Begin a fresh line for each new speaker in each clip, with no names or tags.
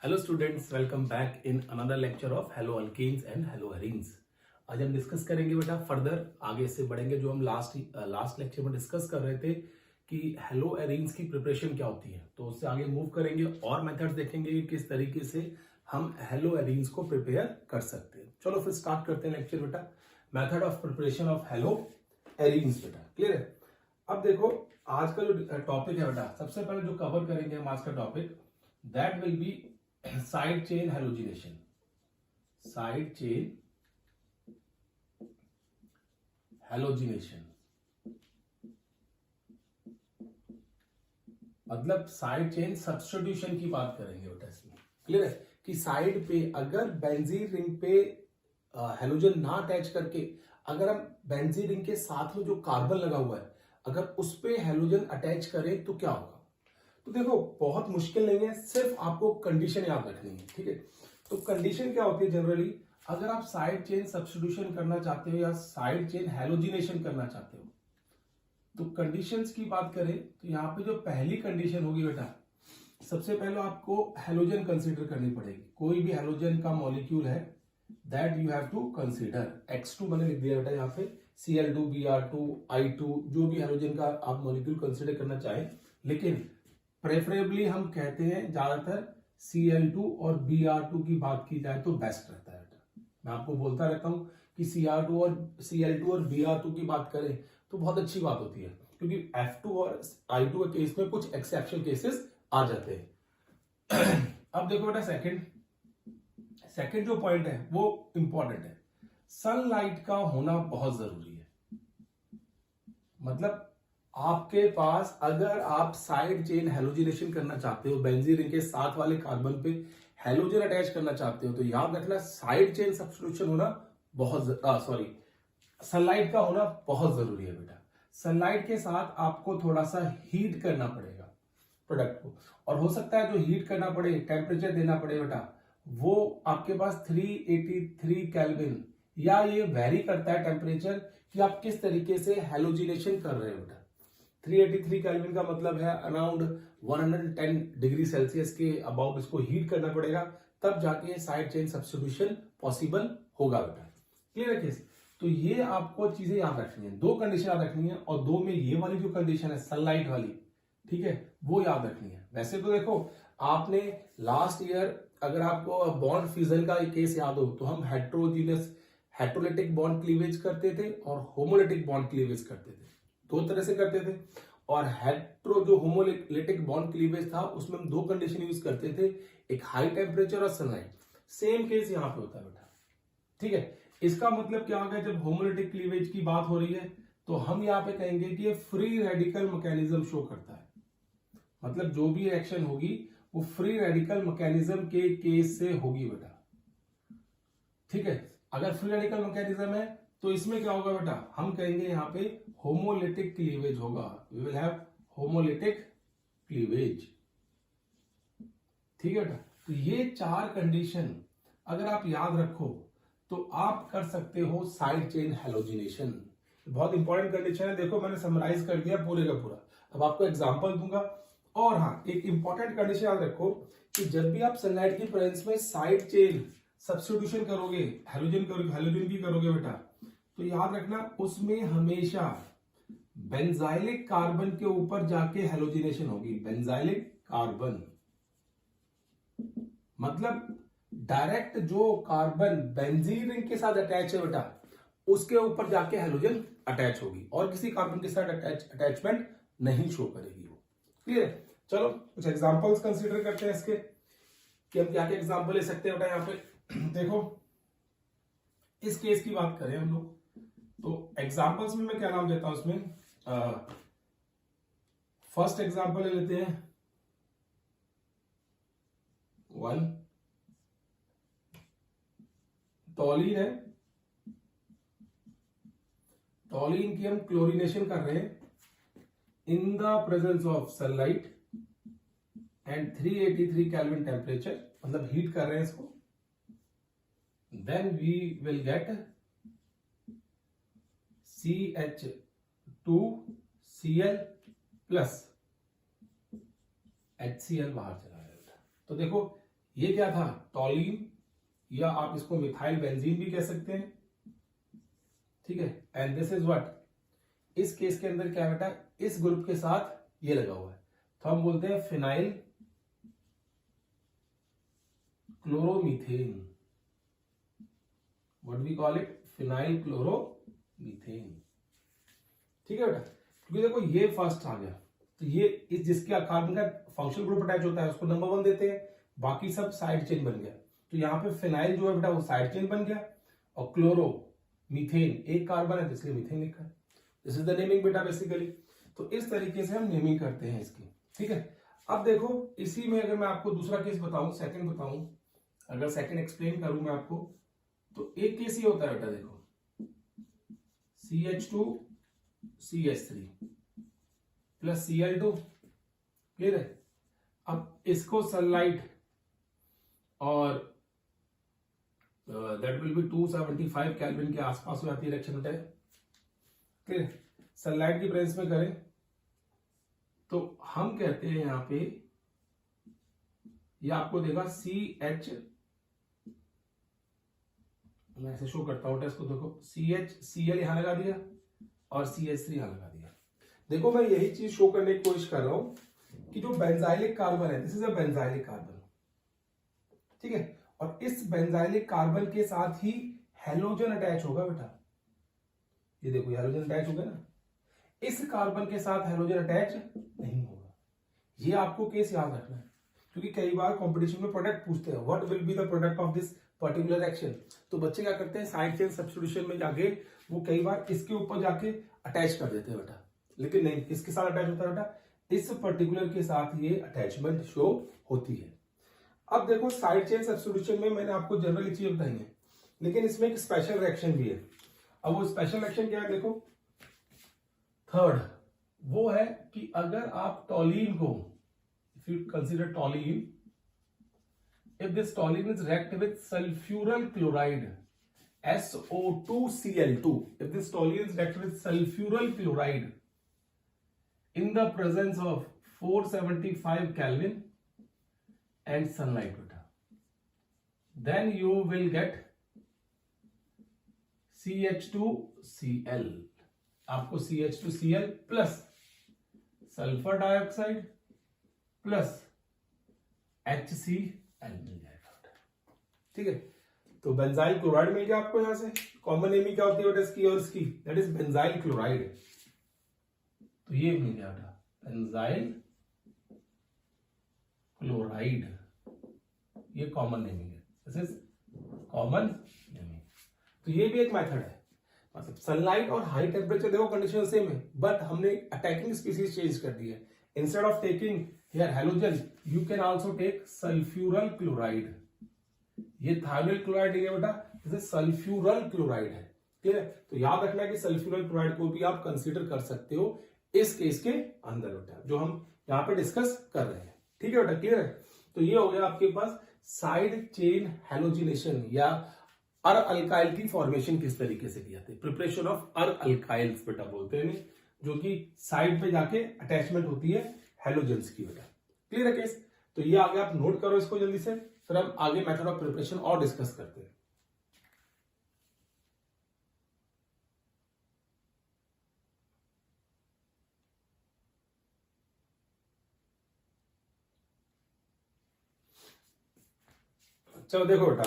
Hello students, welcome back in another lecture of haloalkanes and haloarenes. आज हम discuss करेंगे बेटा further आगे से बढ़ेंगे। जो हम लास्ट लेक्चर में डिस्कस कर रहे थे कि हेलो एरिन्स की प्रिपरेशन क्या होती है, तो उससे आगे मूव करेंगे और मेथड्स देखेंगे कि किस तरीके से हम हेलो एरिन्स को प्रिपेयर कर सकते हैं। चलो फिर स्टार्ट करते हैं लेक्चर बेटा। Method of preparation of hello arenes बेटा, क्लियर है। अब देखो आज का जो टॉपिक है बेटा, सबसे पहले जो कवर करेंगे हम आज का topic, that will B side chain halogenation. Side chain halogenation मतलब साइड चेन सब्स्टिट्यूशन की बात करेंगे बेटा इसमें, क्लियर है कि साइड पे अगर बेंजीन रिंग पे हेलोजन ना अटैच करके अगर हम बेंजीन रिंग के साथ में जो कार्बन लगा हुआ है अगर उस पे हेलोजन अटैच करें तो क्या होगा। तो देखो बहुत मुश्किल नहीं है, सिर्फ आपको कंडीशन याद रखनी है, ठीक है। तो कंडीशन क्या होती है जनरली, अगर आप साइड चेन सब्स्टिट्यूशन करना चाहते हो या साइड चेन हेलोजिनेशन करना चाहते हो, तो कंडीशंस की बात करें तो यहाँ पे जो पहली कंडीशन होगी बेटा, सबसे पहले आपको हेलोजन कंसीडर करनी पड़ेगी। कोई भी हेलोजन का मॉलिक्यूल है that you have to consider. X2 मैंने लिख दिया बेटा यहाँ पे, Cl2, Br2, I2, जो भी हेलोजन का आप मॉलिक्यूल कंसीडर करना चाहें, लेकिन प्रेफरेबली हम कहते हैं ज्यादातर Cl2 और Br2 की बात की जाए तो बेस्ट रहता है बेटा। मैं आपको बोलता रहता हूं कि Cl2 और Br2 की बात करें तो बहुत अच्छी बात होती है, क्योंकि F2 और I2 के केस में कुछ एक्सेप्शनल केसेस आ जाते हैं। अब देखो बेटा सेकंड जो पॉइंट है वो इंपॉर्टेंट है। सनलाइट का होना बहुत जरूरी है। मतलब आपके पास अगर आप साइड चेन हेलोजिनेशन करना चाहते हो, बेंजीन रिंग के साथ वाले कार्बन पे हेलोजन अटैच करना चाहते हो, तो याद रखना साइड चेन सब्स्टिट्यूशन होना सनलाइट का होना बहुत जरूरी है बेटा। सनलाइट के साथ आपको थोड़ा सा हीट करना पड़ेगा प्रोडक्ट को, और हो सकता है जो हीट करना पड़े, टेम्परेचर देना पड़े बेटा, वो आपके पास 383 केल्विन, या ये वेरी करता है टेम्परेचर कि आप किस तरीके से हेलोजिनेशन कर रहे हो बेटा। 383 केल्विन का मतलब है अराउंड 110 डिग्री सेल्सियस के अबाउट इसको हीट करना पड़ेगा, तब जाके साइड चेन सब्स्टिट्यूशन पॉसिबल होगा बेटा, क्लियर है केस। तो ये आपको चीजें याद रखनी है, दो कंडीशन याद रखनी है, और दो में ये वाली जो कंडीशन है सनलाइट वाली, ठीक है, वो याद रखनी है। वैसे तो देखो आपने लास्ट ईयर अगर आपको बॉन्ड फ्यूजन का केस याद हो तो हम हेट्रोलिटिक बॉन्ड क्लीवेज करते थे और होमोलिटिक बॉन्ड क्लीवेज करते थे, दो तरह से करते थे। और हेट्रो जो होमोलिटिक बॉन्ड क्लीवेज था उसमें हम दो कंडीशन यूज करते थे, एक हाई टेम्परेचर और सनलाइट। सेम केस यहां पे होता है बेटा, ठीक है। इसका मतलब क्या होगा, जब होमोलिटिक क्लीवेज की बात हो रही है तो हम यहां पे कहेंगे कि ये फ्री रेडिकल मैकेनिज्म शो करता है। मतलब जो भी रिएक्शन होगी वो फ्री रेडिकल मैकेनिज्म के केस से होगी बेटा, ठीक है। अगर फ्री रेडिकल मैकेनिज्म है तो इसमें क्या होगा बेटा, हम कहेंगे यहां पे होमोलिटिक क्लीवेज होगा। We will have homolytic cleavage, ठीक है बेटा। तो ये चार कंडीशन अगर आप याद रखो तो आप कर सकते हो साइड चेन हेलोजिनेशन। बहुत इंपॉर्टेंट कंडीशन है, देखो मैंने समराइज कर दिया पूरे का पूरा, अब आपको एग्जांपल दूंगा। और हाँ, एक इंपॉर्टेंट कंडीशन याद रखो कि जब भी आप सनलाइट की प्रेजेंस में साइड चेन सब्स्टिट्यूशन करोगे, हेलोजन की करोगे बेटा, तो याद रखना उसमें हमेशा बेंजाइलिक कार्बन के ऊपर जाके हेलोजिनेशन होगी। बेंजाइलिक कार्बन मतलब डायरेक्ट जो कार्बन बेंजीन रिंग के साथ अटैच है बेटा, उसके ऊपर जाके हेलोजन अटैच होगी, और किसी कार्बन के साथ अटैचमेंट नहीं शो करेगी वो, क्लियर है। चलो कुछ एग्जांपल्स कंसीडर करते हैं इसके कि हम क्या क्या एग्जांपल ले सकते हैं बेटा। यहाँ पे देखो इस केस की बात करें हम लोग, तो एग्जांपल्स में मैं क्या नाम देता हूं उसमें, फर्स्ट एग्जांपल ले लेते हैं 1, टॉलिन है। टॉलिन की हम क्लोरीनेशन कर रहे हैं in the presence of sunlight and 383 kelvin temperature, मतलब हीट कर रहे हैं इसको। Then we will get CH2Cl plus HCl बाहर चला जाएगा। तो देखो ये क्या था, टॉलीन, या आप इसको मिथाइल बेंजीन भी कह सकते हैं, ठीक है। एंड दिस इज व्हाट, इस केस के अंदर क्या बेटा, इस ग्रुप के साथ ये लगा हुआ है, तो हम बोलते हैं phenyl chloromethane, what we call it, phenyl chloromethane, ठीक है बेटा। क्योंकि देखो ये फर्स्ट आ गया, तो ये इस जिसके कार्बन का फंक्शनल ग्रुप अटैच होता है उसको नंबर 1 देते हैं, बाकी सब साइड चेन बन गया। तो यहाँ पे फिनाइल जो है बेटा वो साइड चेन बन गया, और क्लोरो मीथेन एक कार्बन है, इसलिए मीथेन लिखा है। दिस इज द नेमिंग बेटा बेसिकली। तो इस तरीके से हम नेमिंग करते हैं इसकी, ठीक है। अब देखो इसी में अगर मैं आपको दूसरा केस बताऊं, सेकंड बताऊं, अगर सेकंड एक्सप्लेन करूं मैं आपको, तो एक केस ये होता है बेटा, देखो CH2CH3 प्लस Cl2, क्लियर है। अब इसको सनलाइट और दैट विल बी 275 केल्विन के आसपास हो जाती है रिएक्शन होता है, क्लियर है। सनलाइट की प्रेजेंस में करें तो हम कहते हैं यहां पे, ये आपको देगा CH, मैं ऐसे शो करता हूं टेस्ट को, देखो CH, Cl यहां लगा दिया और CH3 यहां लगा दिया। देखो मैं यही चीज शो करने की कोशिश कर रहा हूं कि जो बेंजाइलिक कार्बन है, this is a benzylic carbon, ठीक है, और इस बेंजाइलिक कार्बन के साथ ही हेलोजन अटैच होगा बेटा, ये देखो हेलोजन अटैच होगा ना, इस कार्बन के साथ हेलोजन अटैच नहीं होगा। ये आपको केस याद रखना है, क्योंकि कई बार कंपटीशन में प्रोडक्ट पूछते हैं, what will be the product of this particular action. तो बच्चे क्या करते हैं, साइड चेन सब्स्टिट्यूशन में जाके वो कई बार इसके ऊपर जाके अटैच कर देते हैं बेटा, लेकिन नहीं, इसके साथ अटैच होता है बेटा, इस पर्टिकुलर के साथ ये अटैचमेंट शो होती है। अब देखो साइड चेन सब्स्टिट्यूशन में मैंने आपको जनरल चीज बताई है, लेकिन इसमें एक स्पेशल रिएक्शन भी है। अब वो स्पेशल रिएक्शन क्या है, देखो थर्ड, वो है कि अगर आप टॉलीन को, if you consider toluene, if this toluene is react with sulfuryl chloride SO2Cl2, if this toluene is react with sulfuryl chloride in the presence of 475 Kelvin and sunlight beta, then you will get CH2Cl, आपको CH2Cl plus sulphur dioxide plus HCl मिल जाएगा, ठीक है। तो benzyl chloride मिल गया आपको, यहां से common naming क्या होती है इसकी और इसकी, दैट इज बेंजाइल क्लोराइड। तो ये मिल गया बेंजाइल क्लोराइड, ये कॉमन नेमिंग है, दिस इज कॉमन नेमिंग। तो ये भी एक मेथड है, मतलब सनलाइट और हाई टेम्परेचर देखो कंडीशन सेम है, बट हमने अटैकिंग स्पीसीज चेंज कर दी है। Instead of taking here halogen, you can also take sulphuryl chloride. ये थायरोइड क्लोराइड है बेटा, जैसे सल्फ्यूरल क्लोराइड है, ठीक है। तो याद रखना है कि सल्फ्यूरल क्लोराइड को भी आप कंसीडर कर सकते हो इस केस के अंदर बेटा, जो हम यहाँ पे डिस्कस कर रहे हैं, ठीक है बेटा, क्लियर है। तो ये हो गया आपके पास साइड चेन हैलोजिनेशन या अर अल्काइल की फॉर्मेशन किस तरीके से की जाती है, प्रिपरेशन ऑफ अर अल्काइल्स बेटा बोलते हैं, जो कि साइड पे जाके अटैचमेंट होती है हैलोजेंस की बेटा, क्लियर है केस। तो ये आगे आप नोट करो इसको जल्दी से, फिर हम आगे मेथड ऑफ प्रिपरेशन और डिस्कस करते हैं। चलो देखो बेटा,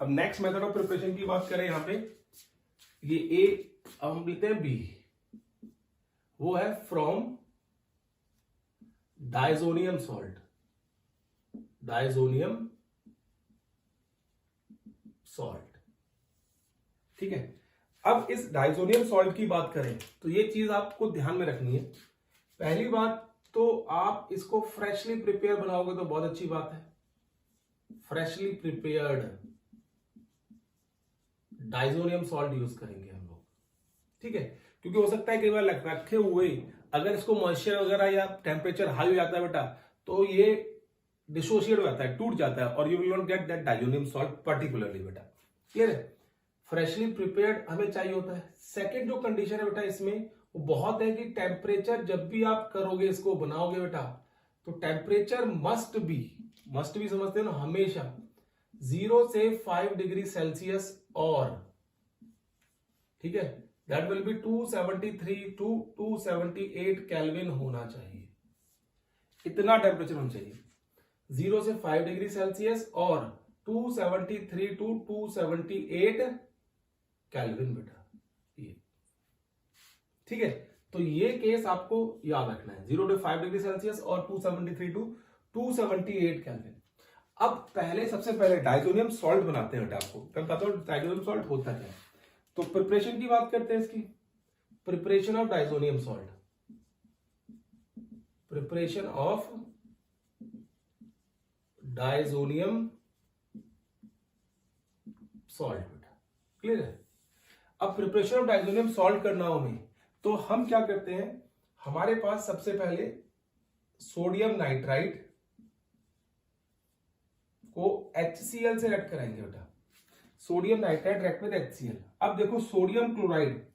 अब नेक्स्ट मेथड ऑफ प्रिपरेशन की बात करें, यहां पे ये ए, अब हम लेते हैं बी, वो है from diazonium salt, diazonium salt, ठीक है। अब इस डायजोनियम सॉल्ट की बात करें तो ये चीज आपको ध्यान में रखनी है। पहली बात तो आप इसको फ्रेशली प्रिपेयर बनाओगे तो बहुत अच्छी बात है, freshly prepared diazonium salt use करेंगे हम लोग, ठीक है। क्योंकि हो सकता है कई बार रखे हुए अगर इसको मॉइस्चर वगैरह या टेम्परेचर हाई हो जाता है बेटा, तो ये डिसोशिएट हो जाता है, टूट जाता है, और you will not get that diazonium salt particularly बेटा, क्लियर है। फ्रेशली प्रिपेयर्ड हमें चाहिए होता है। सेकेंड जो कंडीशन है बेटा इसमें वो बहुत है कि टेम्परेचर जब भी आप करोगे, इसको बनाओगे बेटा, तो टेम्परेचर मस्ट बी समझते हैं ना, हमेशा 0 से 5 डिग्री सेल्सियस और, ठीक है, that will be 273 to 278 kelvin होना चाहिए। इतना टेम्परेचर होना चाहिए, 0 से 5 डिग्री सेल्सियस और 273 टू 278 केल्विन बेटा, ये ठीक है। तो ये केस आपको याद रखना है, 0 to 5 डिग्री सेल्सियस और 273 टू 278 केल्विन। अब पहले सबसे पहले डाइजोनियम सॉल्ट बनाते हैं बेटा। आपको मैं बताता हूं डाइजोनियम सॉल्ट होता क्या है। तो प्रिपरेशन की बात करते हैं इसकी, preparation of diazonium salt, preparation of diazonium salt बेटा, क्लियर है। अब प्रिपरेशन ऑफ डाइजोनियम सॉल्ट करना हो हमें, तो हम क्या करते हैं, हमारे पास सबसे पहले सोडियम नाइट्राइट को HCl से रिएक्ट कराएंगे बेटा, sodium nitrite react with HCl। अब देखो सोडियम क्लोराइड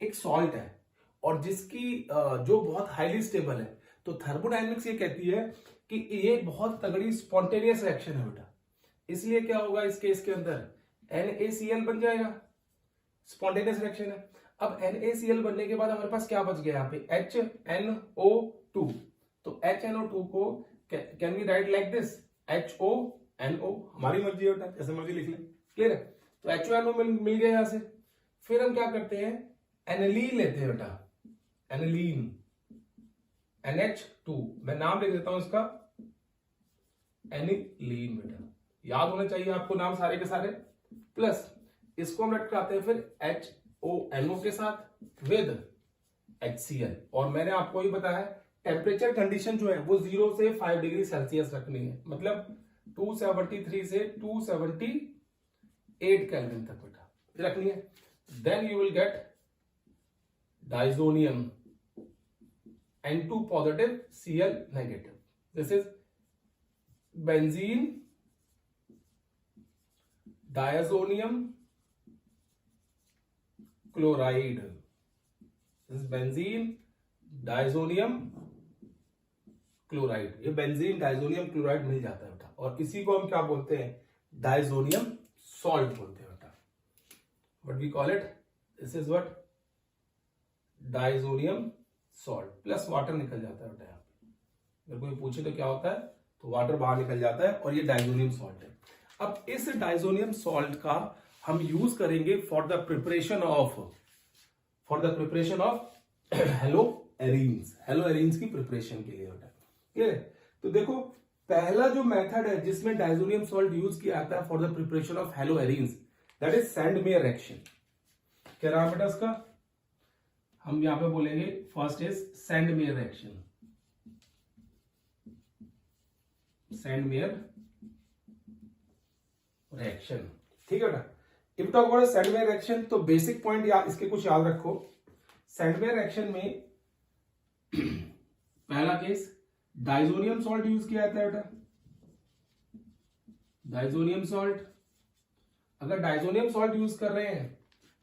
एक सॉल्ट है और जिसकी जो बहुत हाईली स्टेबल है, तो थर्मोडायनेमिक्स ये कहती है कि ये बहुत तगड़ी स्पॉन्टेनियस रिएक्शन है बेटा, इसलिए क्या होगा इस केस के अंदर NaCl बन जाएगा, स्पॉन्टेनियस रिएक्शन है। अब NaCl बनने के बाद हमारे पास क्या बच गया यहाँ पे HNO2, तो HNO2 को can we write like this HONO, हमारी मर्जी है बेटा, जैसे मर्जी लिख लें, क्लियर है। तो HONO मिल गया यहां से। फिर हम क्या करते हैं, एनिलीन लेते हैं बेटा, एनिलीन NH2, मैं नाम लिख देता हूं इसका एनिलीन बेटा, याद होना चाहिए आपको नाम सारे के सारे। प्लस इसको हम लटकाते हैं फिर HONO के साथ विद HCl, और मैंने आपको ही बताया टेम्परेचर कंडीशन जो है वो 0 से 5 डिग्री सेल्सियस रखनी है, मतलब 273 से 278 केल्विन तक बेटा रखनी है। Then you will get diazonium N2 positive Cl negative, this is benzene diazonium chloride, this is benzene diazonium chloride. ये बेंजीन डाइजोनियम क्लोराइड मिल जाता है बेटा, और इसी को हम क्या बोलते हैं, डाइजोनियम सॉल्ट बोलते हैं बेटा, what we call it, this is what diazonium salt. Plus water निकल जाता है बेटा, यहाँ पे अगर कोई पूछे तो क्या होता है, तो वाटर बाहर निकल जाता है और ये डाइजोनियम सॉल्ट है। अब इस डाइजोनियम सॉल्ट का हम यूज करेंगे for the preparation of hello arenes की प्रिपरेशन के लिए बेटा, क्लियर है। तो देखो पहला जो मेथड है जिसमें डाइजोनियम सॉल्ट यूज किया जाता है for the preparation of hello arenes, that is Sandmeyer reaction. क्या रहा बेटा इसका, हम यहां पे बोलेंगे first is Sandmeyer reaction, Sandmeyer reaction, ठीक है बेटा। If talk about Sandmeyer reaction, तो बेसिक पॉइंट या इसके कुछ याद रखो। सैंडमेयर रिएक्शन में पहला केस डाइजोनियम सॉल्ट यूज किया जाता है बेटा, डाइजोनियम सॉल्ट। अगर डाइजोनियम सॉल्ट यूज कर रहे हैं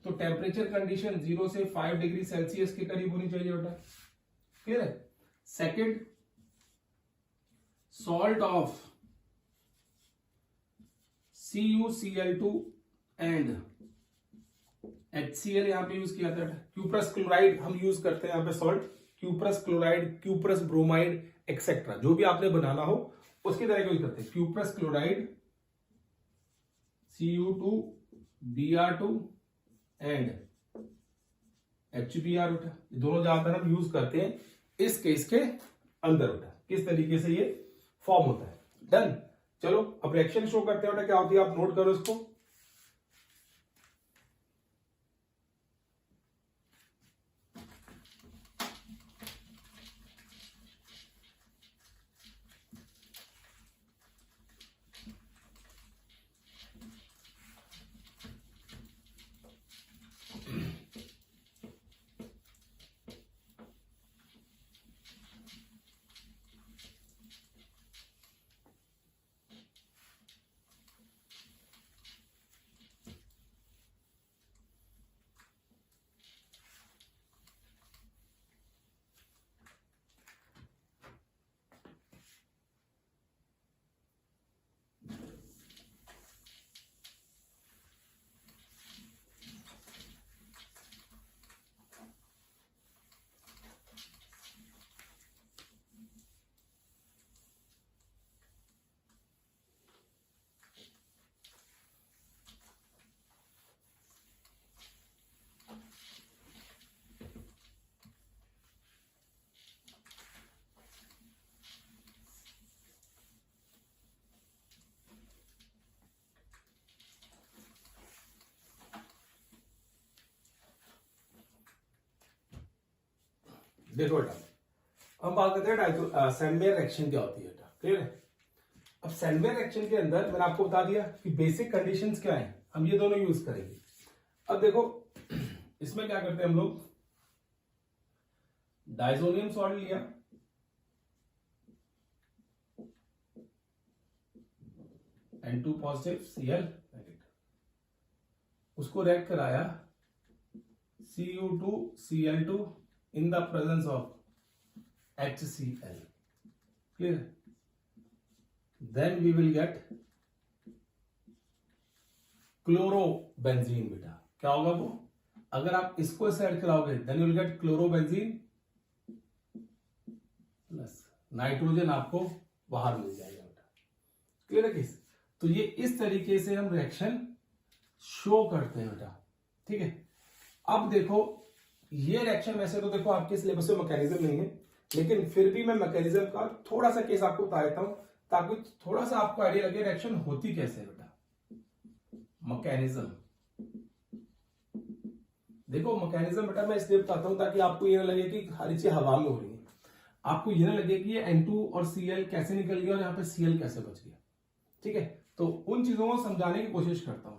तो टेम्परेचर कंडीशन 0 से 5 डिग्री सेल्सियस के करीब होनी चाहिए बेटा, क्लियर है। Second, salt of CuCl2 and HCl यहां पे यूज किया जाता है। क्यूप्रस क्लोराइड हम यूज करते हैं यहां पे salt, cuprous chloride, cuprous bromide etcetera, जो भी आपने बनाना हो उसकी तरह यूज करते हैं। Cuprous chloride, Cu2Br2 and HBr उठा, दोनों ज्यादातर हम यूज करते हैं इस केस के अंदर उठा। किस तरीके से ये फॉर्म होता है, डन। चलो अब रिएक्शन शो करते हैं बेटा, क्या होती है आप नोट करो इसको। देखो बेटा, हम बात करते हैं सैंडमेयर रिएक्शन क्या होती है बेटा, क्लियर है। अब सैंडमेयर रिएक्शन के अंदर मैंने आपको बता दिया कि बेसिक कंडीशंस क्या है, हम ये दोनों यूज करेंगे। अब देखो इसमें क्या करते हैं हम लोग, डाइजोनियम सॉल्ट लिया, N2 पॉजिटिव Cl नेगेटिव, उसको रिएक्ट कराया Cu2Cl2 in the presence of HCl, clear. Then we will get chlorobenzene बेटा। क्या होगा वो, अगर आप इसको ऐसे ऐड कराओगे then you will get chlorobenzene plus nitrogen आपको बाहर मिल जाएगा बेटा, क्लियर है किस। तो ये इस तरीके से हम रिएक्शन शो करते हैं बेटा, ठीक है। अब देखो ये रिएक्शन वैसे तो देखो आपके सिलेबस में मैकेनिज्म नहीं है, लेकिन फिर भी मैं मैकेनिज्म का थोड़ा सा केस आपको बता देता हूं ताकि थोड़ा सा आपको आइडिया लगे रिएक्शन होती कैसे है बेटा। मैकेनिज्म देखो, मैकेनिज्म बेटा मैं इसलिए बताता हूं ताकि आपको ये ना लगे कि हर चीज हवा में हो रही है, आपको ये ना लगे कि ये N2 और Cl कैसे निकल गया और यहाँ पे Cl कैसे बच गया, ठीक है। तो उन चीजों को समझाने की कोशिश करता हूं।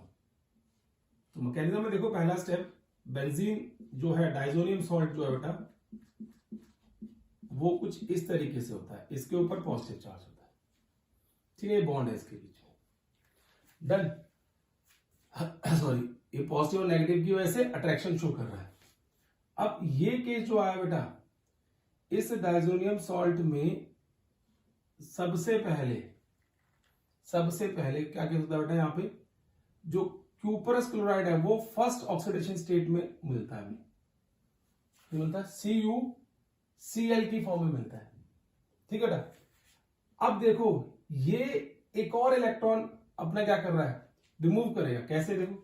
तो मैकेनिज्म में देखो पहला स्टेप, बेंजीन जो है डाइजोनियम सॉल्ट जो है बेटा वो कुछ इस तरीके से होता है, इसके ऊपर पॉजिटिव चार्ज होता है, ठीक है, बॉन्ड है इसके बीच में, डन। सॉरी, ये पॉजिटिव और नेगेटिव की वजह से अट्रैक्शन शो कर रहा है। अब ये केस जो आया बेटा, इस डाइजोनियम सॉल्ट में सबसे पहले क्या केस होता है बेटा, यहां पे जो क्यूपरस क्लोराइड है वो फर्स्ट ऑक्सीडेशन स्टेट में मिलता है, मिलता है CuCl की फॉर्म में मिलता है, ठीक है बेटा। अब देखो ये एक और इलेक्ट्रॉन अपना क्या कर रहा है, रिमूव करेगा, कैसे देखो,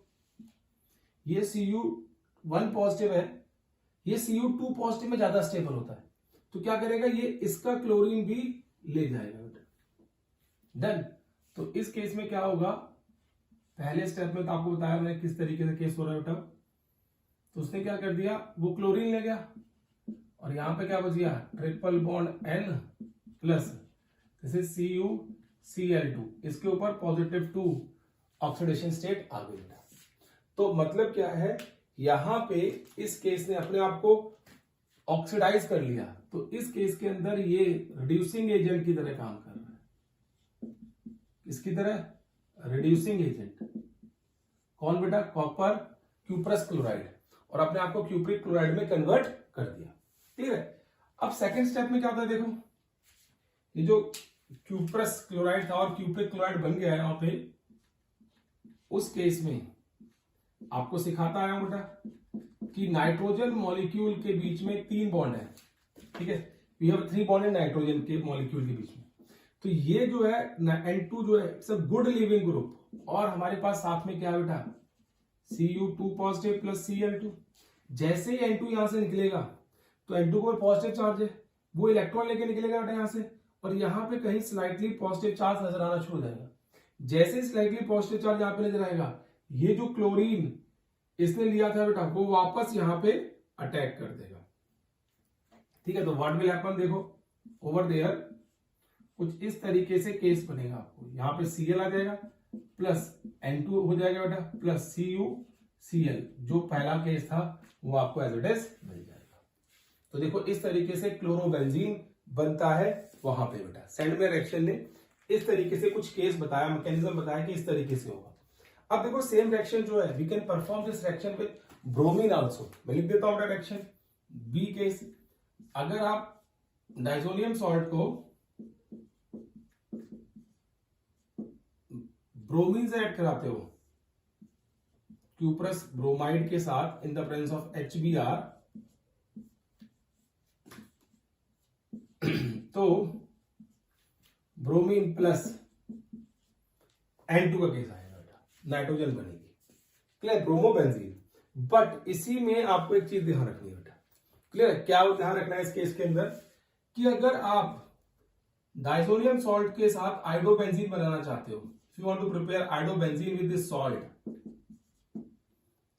ये Cu1 पॉजिटिव है, ये Cu2 पॉजिटिव में ज्यादा स्टेबल होता है, तो क्या करेगा, ये इसका क्लोरीन भी ले जाएगा बेटा, डन। तो इस केस में क्या होगा, पहले स्टेप में तो आपको बताया मैंने किस तरीके से केस हो रहा है बेटा। तो उसने क्या कर दिया, वो क्लोरीन ले गया और यहां पे क्या बच गया, triple bond N plus this is CuCl2, इसके ऊपर पॉजिटिव 2 ऑक्सीडेशन स्टेट आ गई बेटा। तो मतलब क्या है, यहां पे इस केस ने अपने आप को ऑक्सीडाइज कर लिया, तो इस केस के अंदर ये रिड्यूसिंग एजेंट की तरह काम कर रहा है, इसकी तरह रिड्यूसिंग एजेंट, कौन बेटा, कॉपर क्यूपरस क्लोराइड, और अपने आप को क्यूप्रिक क्लोराइड में कन्वर्ट कर दिया, ठीक है। अब सेकंड स्टेप में क्या होता है, देखो ये जो क्यूपरस क्लोराइड था और क्यूप्रिक क्लोराइड बन गया है यहां पे, उस केस में आपको सिखाता आया हूं बेटा कि नाइट्रोजन मॉलिक्यूल के बीच में 3 बॉन्ड है, ठीक है, वी हैव 3 बॉन्ड है नाइट्रोजन के मॉलिक्यूल के बीच में। तो ये जो है N2 जो है it's a good leaving group, और हमारे पास साथ में क्या है बेटा, Cu2 पॉजिटिव प्लस Cl2। जैसे ही N2 यहां से निकलेगा तो N2 को पॉजिटिव चार्ज है, वो इलेक्ट्रॉन लेके निकलेगा बेटा यहां से, और यहां पे कहीं स्लाइटली पॉजिटिव चार्ज नजर आना शुरू हो जाएगा। जैसे स्लाइटली पॉजिटिव चार्ज यहां पे नजर आएगा, ये जो क्लोरीन इसने लिया था बेटा वो वापस यहां पे अटैक कर देगा, ठीक है। तो व्हाट विल हैपन, देखो ओवर देयर कुछ इस तरीके से केस बनेगा, आपको यहां पे Cl आ जाएगा प्लस N2 हो जाएगा बेटा प्लस CuCl, जो पहला केस था वो आपको एज इट इज मिल जाएगा। तो देखो इस तरीके से क्लोरोबेंजीन बनता है वहां पे बेटा। सैंडमेयर रिएक्शन ने इस तरीके से कुछ केस बताया, मैकेनिज्म बताया कि इस तरीके से होगा। अब देखो सेम रिएक्शन जो है, we can perform this reaction with bromine also. मैं लिख देता हूं रिएक्शन बी केस। अगर आप डाइजोनियम सॉल्ट को ब्रोमीन से ऐड कराते हो क्यूप्रस ब्रोमाइड के साथ in the presence of HBr, तो ब्रोमीन प्लस N2 का केस आएगा बेटा, नाइट्रोजन बनेगी, क्लियर, ब्रोमोबेंजीन। बट इसी में आपको एक चीज ध्यान रखनी है बेटा, क्लियर, क्या ध्यान रखना है इस केस के अंदर कि अगर आप डाइजोनियम सॉल्ट के साथ आइडोबेंजीन बनाना चाहते हो, if you want to prepare iodobenzene with this salt,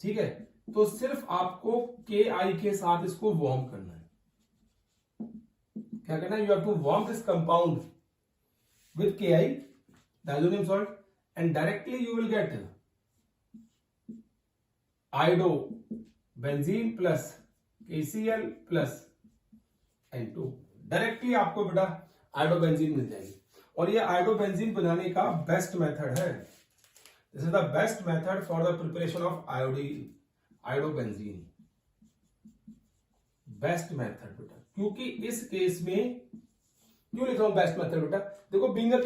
ठीक है, तो सिर्फ आपको Ki के साथ इसको वार्म करना है, क्या करना है, you have to warm this compound with Ki, diazonium salt, and directly you will get iodobenzene plus KCl plus N2। Directly आपको बेटा आयोडोबेंजीन मिल जाएगी। और ये आयोडोबेंजीन बनाने का बेस्ट मेथड है। This is the best method for the preparation of iodobenzene. Best method बेटा, क्योंकि इस केस में क्यों लिख रहा हूं बेस्ट मेथड बेटा, देखो बीइंग अ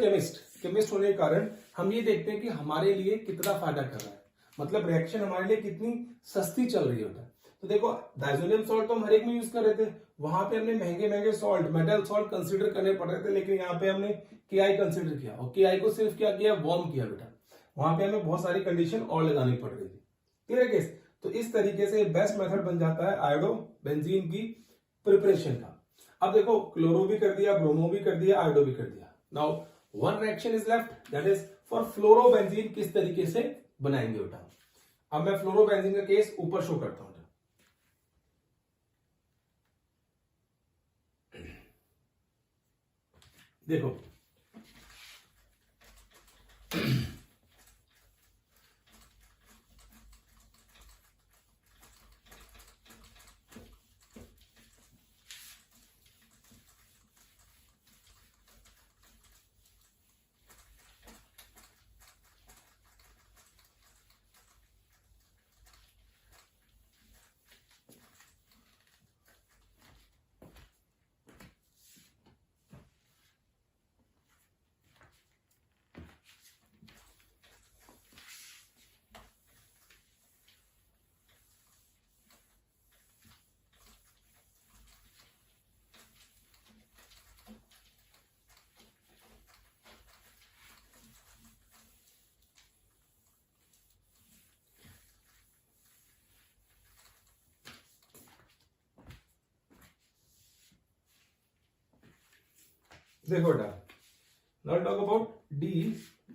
केमिस्ट होने के कारण हम ये देखते हैं कि हमारे लिए कितना फायदा कर रहा है, मतलब रिएक्शन हमारे लिए कितनी सस्ती चल रही है बेटा। तो देखो डायजोनियम सॉल्ट तो हम हर एक में यूज कर रहे थे, वहां पे हमने महंगे महंगे सॉल्ट, मेटल सॉल्ट कंसीडर करने पड़ रहे थे, लेकिन यहाँ पे हमने KI कंसीडर किया, और KI को सिर्फ क्या किया, वार्म किया बेटा। वहां पे हमें बहुत सारी कंडीशन और लगानी पड़ रही थी। क्लियर है केस? तो इस तरीके से बेस्ट मेथड बन जाता है आयोडोबेंजीन की प्रिपरेशन का। अब देखो क्लोरो भी कर दिया, ब्रोमो भी कर दिया, आयोडो भी कर दिया। Now one reaction is left, that is for fluorobenzene. किस तरीके से बनाएंगे बेटा, अब मैं फ्लोरोबेंजीन का केस ऊपर शो करता हूं। देखो देखो बेटा, now talk about D,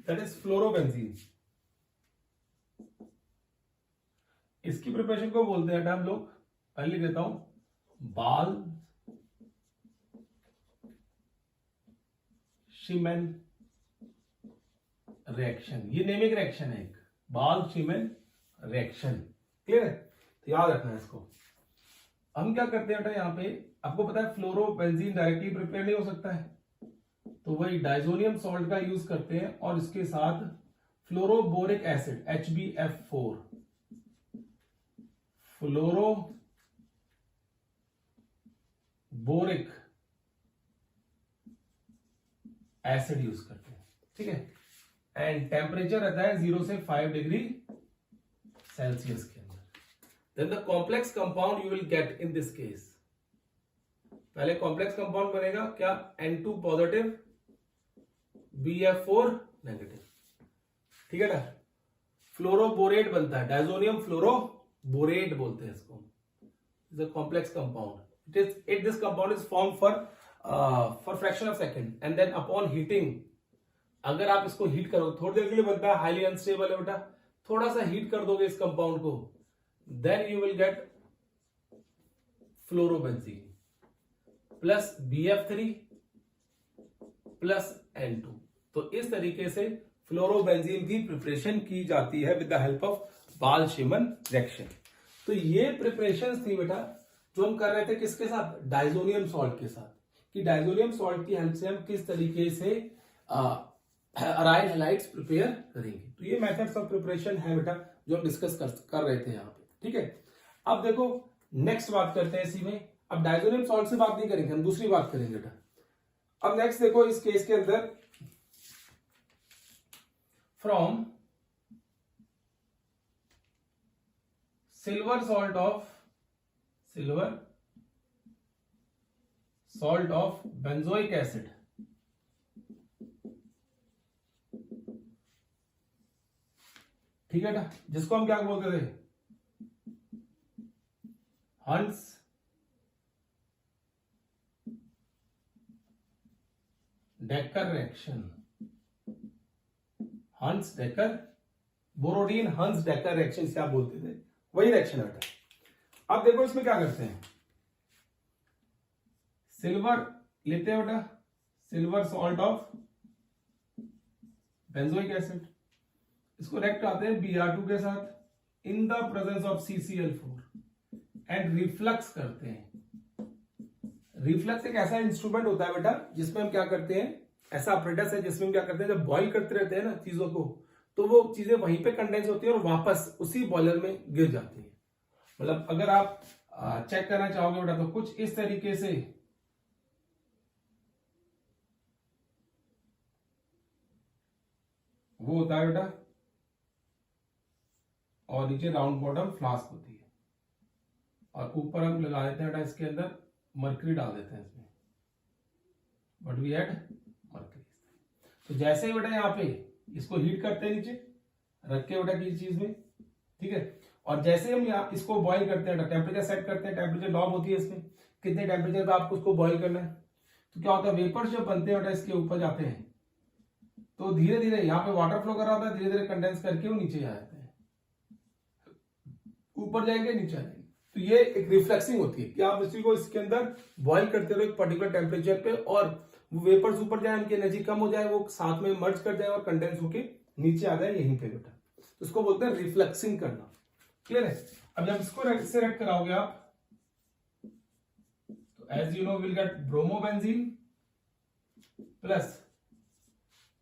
that is fluorobenzene. इसकी प्रिपरेशन को बोलते हैं हम लोग, पहले लिख देता हूं, बाल शिमेन रिएक्शन। ये नेमिक रिएक्शन है एक, बाल शिमेन रिएक्शन। क्लियर है? तो याद रखना है इसको। हम क्या करते हैं बेटा, यहाँ पे आपको पता है फ्लोरोबेंजीन डायरेक्टली प्रिपेयर नहीं हो सकता है, तो वही डाइजोनियम सॉल्ट का यूज करते हैं, और इसके साथ fluoroboric acid HbF4, fluoroboric acid use करते हैं। ठीक है, एंड टेम्परेचर रहता है 0 से 5 डिग्री सेल्सियस के अंदर। Then the complex compound you will get in this case, पहले कॉम्प्लेक्स कंपाउंड बनेगा क्या, N2 पॉजिटिव BF4 नेगेटिव। ठीक है ना, फ्लोरोबोरेट बनता है, डायजोनियम फ्लोरोबोरेट बोलते हैं इसको। Is a complex compound, this compound is form for fraction of second, and then upon heating, अगर आप इसको हीट करो, थोड़ी देर के लिए बनता है, हाईली अनस्टेबल है बेटा, थोड़ा सा हीट कर दोगे इस कंपाउंड को, then you will get fluorobenzene plus BF3 plus N2। तो इस तरीके से फ्लोरोबेंजीन की प्रिपरेशन की जाती है विद द हेल्प ऑफ बाल शिमन रिएक्शन। तो ये प्रिपरेशन थी बेटा जो हम कर रहे थे किसके साथ, डाइजोनियम सॉल्ट के साथ, कि डाइजोनियम सॉल्ट की हेल्प से हम किस तरीके से अराइल हैलाइड्स प्रिपेयर करेंगे। तो ये मेथड्स ऑफ प्रिपरेशन है बेटा जो हम डिस्कस कर रहे थे यहाँ पे। ठीक है, अब देखो नेक्स्ट बात करते हैं इसी में। अब डाइजोनियम सॉल्ट से बात नहीं करेंगे, हम दूसरी बात करेंगे बेटा। अब नेक्स्ट देखो इस केस के अंदर, from silver salt of benzoic acid, ठीक है ना, जिसको हम क्या बोलते थे, हंस डेकर रिएक्शन, हंस डेकर बोरोडीन हंस डेकर रिएक्शन से आप बोलते थे, वही रिएक्शन है बेटा। अब देखो इसमें क्या करते हैं, सिल्वर लेते हैं बेटा silver salt of benzoic acid, इसको रिएक्ट आते हैं Br2 के साथ in the presence of CCl4 and reflux करते हैं। रिफ्लक्स एक ऐसा इंस्ट्रूमेंट होता है बेटा जिसमें हम क्या करते हैं, ऐसा अपरेटस है जिसमें हम क्या करते हैं, जब बॉईल करते रहते हैं ना चीजों को, तो वो चीजें वहीं पे कंडेंस होती है और वापस उसी बॉयलर में गिर जाती है। मतलब अगर आप चेक करना चाहोगे बेटा तो कुछ इस तरीके से वो होता है बेटा, और नीचे राउंड बॉटम फ्लास्क होती है, और ऊपर हम लगा देते हैं बेटा इसके अंदर मरकरी डाल देते हैं इसमें, बट वी ऐड मरकरी। तो जैसे ही बेटा यहाँ पे इसको हीट करते हैं नीचे रख के बेटा किसी चीज में, ठीक है, और जैसे हम यहाँ इसको बॉईल करते हैं, टेम्परेचर सेट करते हैं, टेम्परेचर नॉब होती है इसमें कितने टेम्परेचर पे आपको उसको बॉईल करना है, तो क्या होता है वेपर्स जो बनते हैं बेटा इसके ऊपर जाते हैं, तो धीरे धीरे यहाँ पे वाटर फ्लो कर रहा होता है, धीरे धीरे कंडेंस करके वो नीचे आ जाते हैं, ऊपर जाएंगे नीचे आएंगे। तो ये एक रिफ्लेक्सिंग होती है कि आप इसी को इसके अंदर बॉईल करते रहो एक पर्टिकुलर टेम्परेचर पे, और वो वेपर्स ऊपर जाए, उनकी एनर्जी कम हो जाए, वो साथ में मर्ज कर जाए और कंडेंस होके नीचे आ जाए यहीं पे बेटा, तो इसको बोलते हैं रिफ्लेक्सिंग करना। क्लियर है? अब जब इसको इससे रेक्ट कराओगे आप, तो as you know will get bromobenzene plus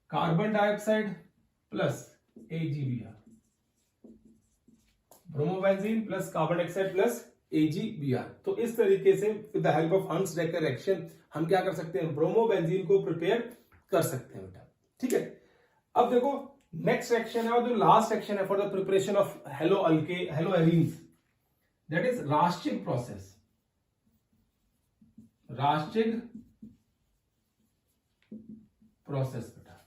carbon dioxide plus AgBr, bromobenzene plus carbon dioxide plus AgBr। तो इस तरीके से with the help of Hunsdiecker reaction हम क्या कर सकते हैं, ब्रोमोबेंजीन को प्रिपेयर कर सकते हैं बेटा। ठीक है, अब देखो नेक्स्ट रिएक्शन है और जो लास्ट रिएक्शन है for the preparation of haloarenes, that is Raschig process. Raschig process बेटा,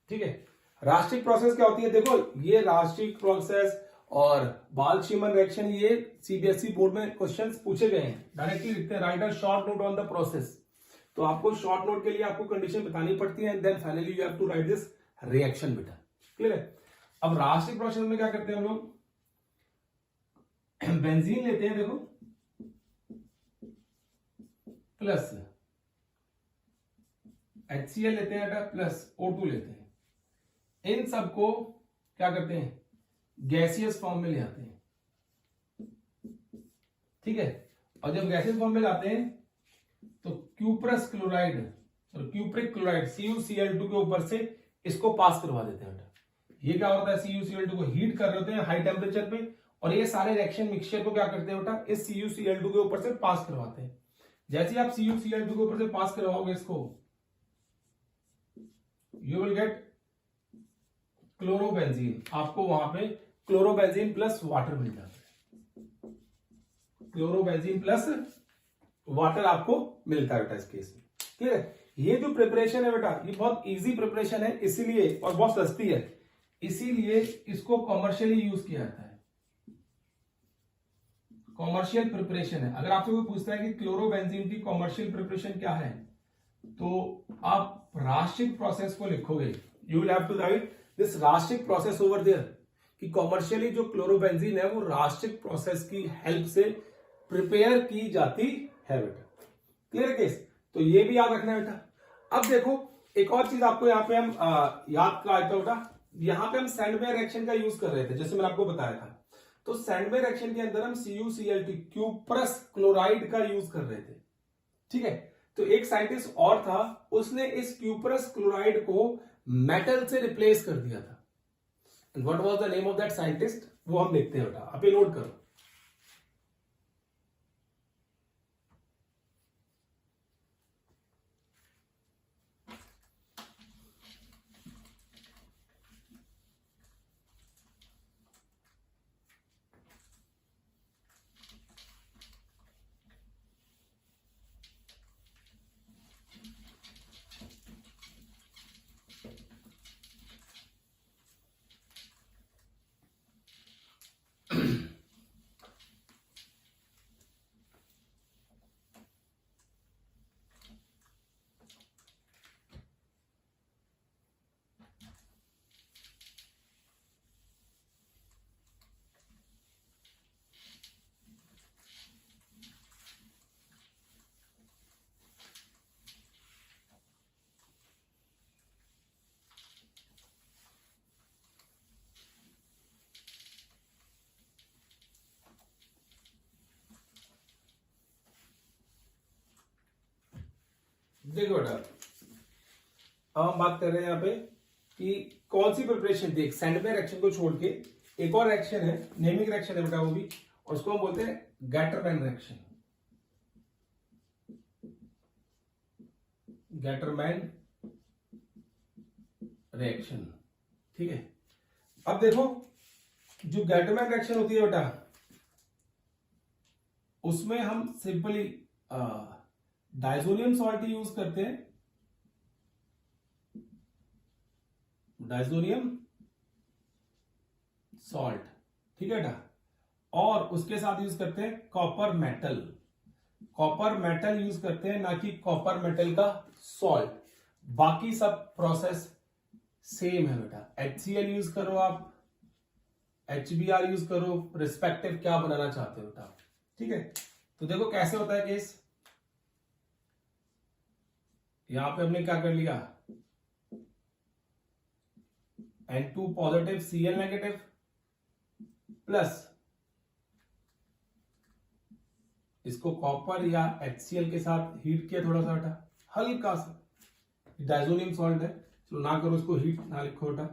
ठीक है। रास्टिग प्रोसेस क्या होती है, देखो ये रास्टिग प्रोसेस और बाल-शिमन रिएक्शन ये CBSE बोर्ड में क्वेश्चंस पूछे गए हैं, डायरेक्टली लिखते हैं right a short note on the process. तो आपको शॉर्ट नोट के लिए आपको कंडीशन बतानी पड़ती है and then finally you have to write this reaction बेटा। क्लियर है? अब रास्टिग प्रोसेस में क्या करते हैं हम लोग, बेंजीन लेते हैं देखो प्लस HCl लेते हैं प्लस O2 लेते हैं, इन सबको क्या करते हैं गैसियस फॉर्म में ले आते हैं। ठीक है, और जब गैसियस फॉर्म में लाते हैं तो क्यूप्रस क्लोराइड और क्यूप्रिक क्लोराइड CuCl2 के ऊपर से इसको पास करवा देते हैं। ये क्या होता है, CuCl2 को हीट कर रहे होते हैं हाई टेम्परेचर पे, और ये सारे रिएक्शन मिक्सचर को क्या करते हैं बेटा, इस CuCl2 के ऊपर से पास करवाते हैं। जैसे ही आप CuCl2 के ऊपर से पास करवाओगे इसको, यू विल गेट क्लोरोबेंजीन, आपको वहां पे क्लोरोबेंजीन प्लस वाटर मिल जाता है, क्लोरोबेंजीन प्लस वाटर आपको मिलता है बेटा इस केस में। ठीक है, ये जो प्रिपरेशन है बेटा ये बहुत इजी प्रिपरेशन है, इसीलिए और बहुत सस्ती है, इसीलिए इसको कॉमर्शियली यूज किया जाता है। कॉमर्शियल प्रिपरेशन है। अगर आपसे कोई पूछता है कि क्लोरोबेंजीन की कॉमर्शियल प्रिपरेशन क्या है, तो आप रास्टिग प्रोसेस को लिखोगे, you will have to write this Raschig process over there, कि कॉमर्शियली जो क्लोरोबेंजीन है वो रास्टिग प्रोसेस की हेल्प से प्रिपेयर की जाती है बेटा। Clear case? तो ये भी याद रखना है बेटा। अब देखो एक और चीज आपको यहाँ पे हम याद कराता बेटा, यहाँ पे हम सैंडवेयर रिएक्शन का यूज कर रहे थे जैसे मैंने आपको बताया था। तो सैंडवेयर रिएक्शन के अंदर हम CuCl2 क्यूप्रस क्लोराइड का यूज कर रहे थे। ठीक है, तो एक साइंटिस्ट और था, उसने इस क्यूप्रस क्लोराइड को मेटल से रिप्लेस कर दिया था। And what was the name of that scientist, वो हम देखते हैं बेटा, आप ये नोट करो। देखो बेटा, अब हम बात कर रहे हैं यहाँ पे कि कौन सी प्रिपरेशन थी। सैंडबैग रिएक्शन को छोड़ के एक और रिएक्शन है, नेमिंग रिएक्शन है बेटा वो भी, और उसको हम बोलते हैं गैटरमैन रिएक्शन। गैटरमैन रिएक्शन, ठीक है। अब देखो, जो गैटरमैन रिएक्शन होती है बेटा, उसमें हम सिंपली डाइजोनियम सॉल्ट यूज करते हैं, डाइजोनियम सॉल्ट, ठीक है बेटा। और उसके साथ यूज करते हैं copper metal, copper metal use करते हैं, ना कि कॉपर मेटल का सॉल्ट। बाकी सब प्रोसेस सेम है बेटा। HCl यूज करो आप, HBr यूज करो, रिस्पेक्टिव क्या बनाना चाहते हो बेटा, ठीक है। तो देखो कैसे होता है केस। यहां पे हमने क्या कर लिया, N2 positive Cl negative plus इसको कॉपर या HCl के साथ हीट किया थोड़ा सा बेटा, हल्का सा, डाइजोनियम सॉल्ट है, चलो ना करो इसको हीट, ना लिखो बेटा।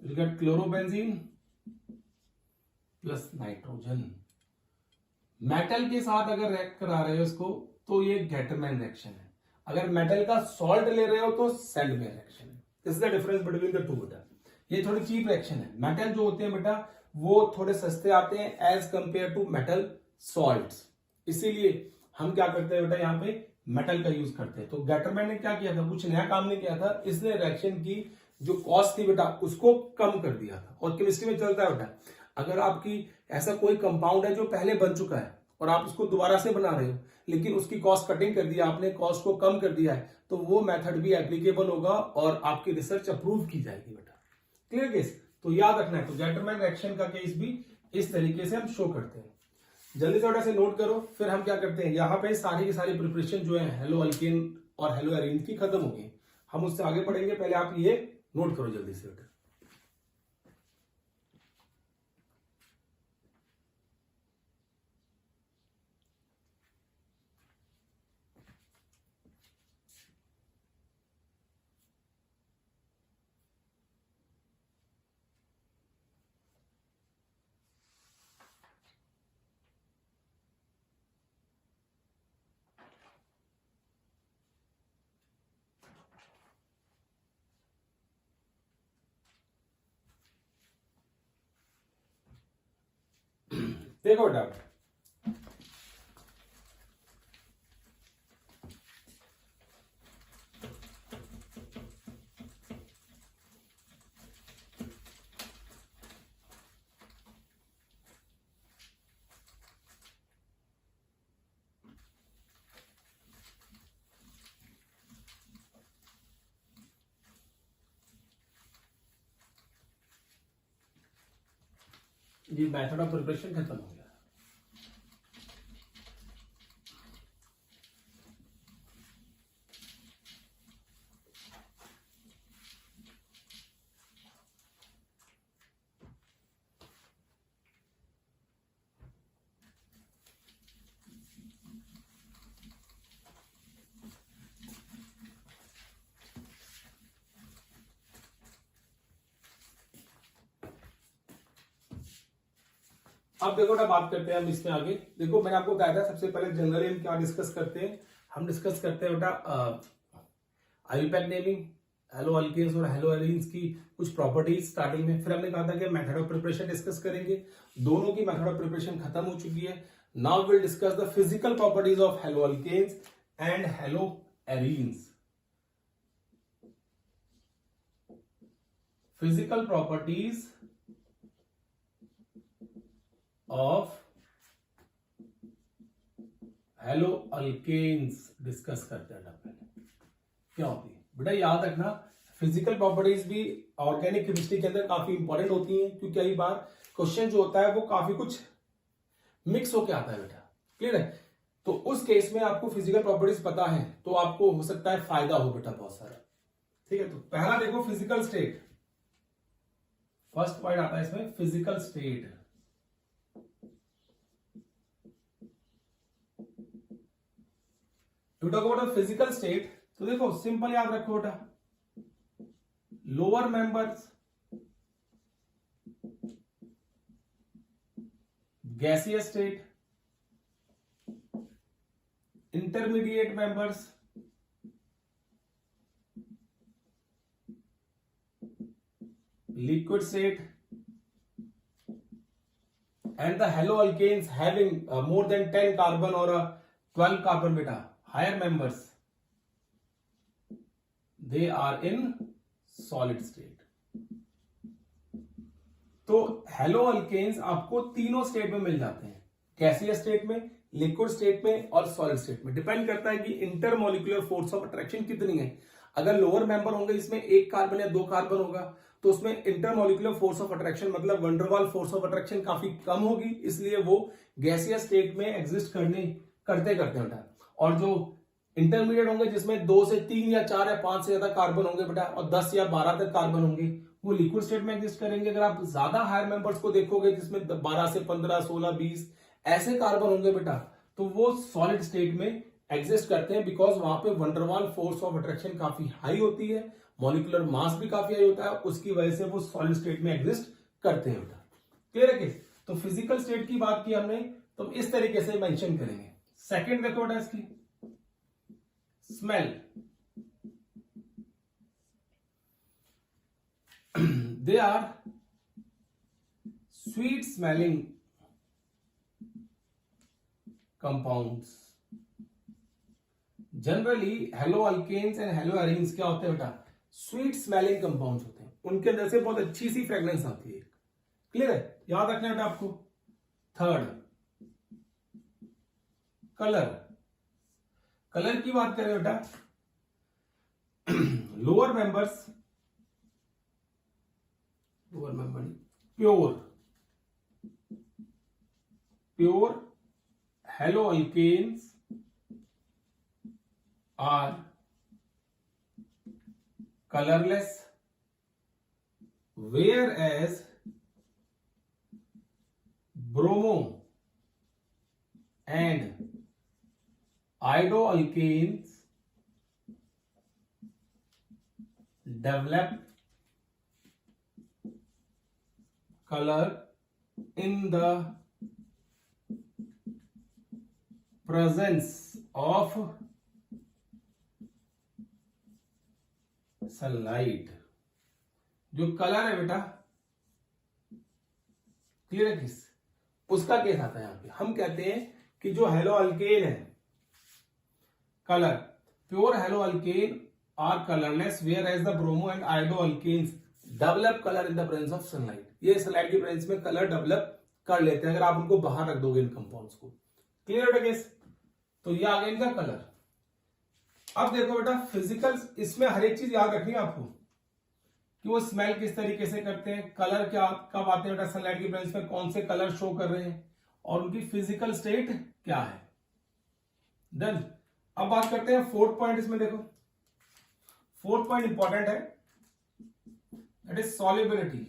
Get chlorobenzene plus nitrogen. Metal के साथ अगर रिएक्ट करा रहे हो इसको तो ये गैटरमैन रिएक्शन है, अगर मेटल का सॉल्ट ले रहे हो तो सैंडबैग रिएक्शन है। This is the difference between the two बेटा। ये थोड़ी चीप रिएक्शन है। मेटल जो होते हैं बेटा वो थोड़े सस्ते आते हैं as compare to metal salts, इसीलिए हम क्या करते हैं बेटा यहाँ पे मेटल का यूज करते हैं। तो गैटरमैन ने क्या किया था, कुछ नया काम नहीं किया था, इसने रिएक्शन की जो कॉस्ट थी बेटा उसको कम कर दिया था। और केमिस्ट्री में चलता है बेटा, अगर आपकी ऐसा कोई कंपाउंड है जो पहले बन चुका है और आप उसको दोबारा से बना रहे हो, लेकिन उसकी कॉस्ट कटिंग कर दिया आपने, कॉस्ट को कम कर दिया है, तो वो मेथड भी एप्लीकेबल होगा और आपकी रिसर्च अप्रूव की जाएगी बेटा। Clear case? तो याद रखना है। तो गैटरमैन रिएक्शन का केस भी इस तरीके से हम शो करते हैं। जल्दी थोड़ा से नोट करो। फिर हम क्या करते हैं, यहाँ पे सारी की सारी प्रिपरेशन जो है हेलो अल्केन और हेलो एरीन की खत्म होगी, हम उससे आगे बढ़ेंगे। पहले आप ये नोट करो जल्दी से बेटा। देखो बेटा, ये मेथड ऑफ प्रिपरेशन खत्म हो गया। अब देखो ना, बात करते हैं हम इसमें आगे। देखो मैंने आपको कहा था सबसे पहले जनरली हम क्या डिस्कस करते हैं, हम डिस्कस करते हैं बेटा आईयूपैक नेमिंग, हेलो अल्केन्स और हेलो एरीन्स की कुछ प्रॉपर्टीज स्टार्टिंग में। फिर हमने कहा था कि मेथड ऑफ प्रिपरेशन डिस्कस करेंगे। दोनों की मेथड ऑफ प्रिपरेशन खत्म हो चुकी है। Now will discuss the physical properties of haloalkanes and haloarenes. Physical properties of haloalkanes discuss करते हैं पहले। क्या होती है बेटा, याद रखना फिजिकल प्रॉपर्टीज भी ऑर्गेनिक केमिस्ट्री के अंदर काफी इंपॉर्टेंट होती हैं, क्योंकि कई बार क्वेश्चन जो होता है वो काफी कुछ मिक्स होके आता है बेटा। क्लियर है? तो उस केस में आपको फिजिकल प्रॉपर्टीज पता है तो आपको हो सकता है फायदा हो बेटा बहुत सारा। ठीक है, तो पहला देखो फिजिकल स्टेट। फर्स्ट पॉइंट आता है इसमें physical state. You talk about physical state, तो देखो सिंपल याद रखो बेटा, lower members gaseous state, intermediate members liquid state, and the haloalkanes having more than 10 carbon or 12 carbon beta, higher members, they are in solid state. तो हेलोअल्केन्स आपको तीनों state में मिल जाते हैं, गैसियस स्टेट में, लिक्विड स्टेट में और सॉलिड स्टेट में। डिपेंड करता है कि इंटरमोलिकुलर फोर्स ऑफ अट्रैक्शन कितनी है। अगर लोअर मेंबर होंगे इसमें एक कार्बन या दो कार्बन होगा तो उसमें इंटरमोलिकुलर फोर्स ऑफ अट्रैक्शन मतलब वंडरवाल फोर्स ऑफ अट्रैक्शन काफी कम होगी, इसलिए वो गैसियस स्टेट में एग्जिस्ट करते बेटा। और जो इंटरमीडिएट होंगे जिसमें 2 से 3 या 4 या 5 से ज्यादा कार्बन होंगे बेटा और 10 या 12 तक कार्बन होंगे, वो लिक्विड स्टेट में एग्जिस्ट करेंगे। अगर आप ज्यादा हायर मेंबर्स को देखोगे जिसमें 12 से 15, 16, 20 ऐसे कार्बन होंगे बेटा, तो वो सॉलिड स्टेट में एग्जिस्ट करते हैं, बिकॉज वहां पे वंडरवाल फोर्स ऑफ अट्रैक्शन काफी हाई होती है, मॉलिक्यूलर मास भी काफी हाई होता है, उसकी वजह से वो सॉलिड स्टेट में एग्जिस्ट करते हैं बेटा। क्लियर है केस? तो फिजिकल स्टेट की बात की हमने, तो इस तरीके से मेंशन करेंगे। सेकंड देखो बेटा इसकी smell, they are sweet smelling compounds. Generally haloalkanes and haloarenes क्या होते हैं बेटा? स्वीट स्मेलिंग कंपाउंड्स होते हैं, उनके अंदर से बहुत अच्छी सी फ्रेग्रेंस आती है। क्लियर है? याद रखना बेटा आपको। थर्ड कलर, कलर की बात करें बेटा, lower member pure haloalkanes are colorless, whereas bromo and iodoalkanes develop color in the presence of sunlight. जो कलर है बेटा, क्लियर है किस, उसका केस आता है यहां पे। हम कहते हैं कि जो हेलोअल्केन है, colour, pure haloalkane are colourless whereas the bromo and iodoalkanes develop colour in the presence of sunlight. ये सनलाइट की प्रेजेंस में कलर डेवलप कर लेते हैं अगर आप उनको बाहर रख दोगे इन कंपाउंड्स को। क्लियर है केस? तो ये आ गया इनका कलर। अब देखो बेटा फिजिकल, इसमें हर एक चीज याद रखनी है आपको कि वो स्मेल किस तरीके से करते हैं, कलर क्या कब आते हैं बेटा सनलाइट की प्रेजेंस में, कौन से कलर शो कर रहे हैं और उनकी फिजिकल स्टेट क्या है। डन। अब बात करते हैं फोर्थ पॉइंट। इसमें देखो फोर्थ पॉइंट इंपॉर्टेंट है, दैट इज सॉल्युबिलिटी।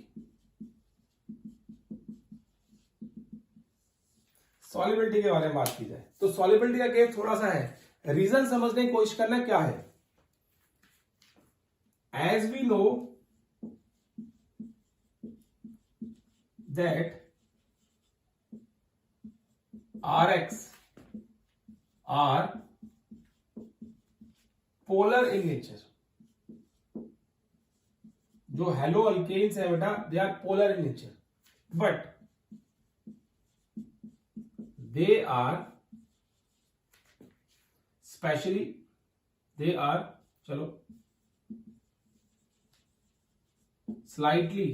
सॉल्युबिलिटी के बारे में बात की जाए तो सॉल्युबिलिटी का केस थोड़ा सा है, रीजन समझने की कोशिश करना क्या है। As we know that Rx are polar in nature. जो हेलोअल्केन्स है बेटा, they are polar in nature, but they are specially, they are, चलो, slightly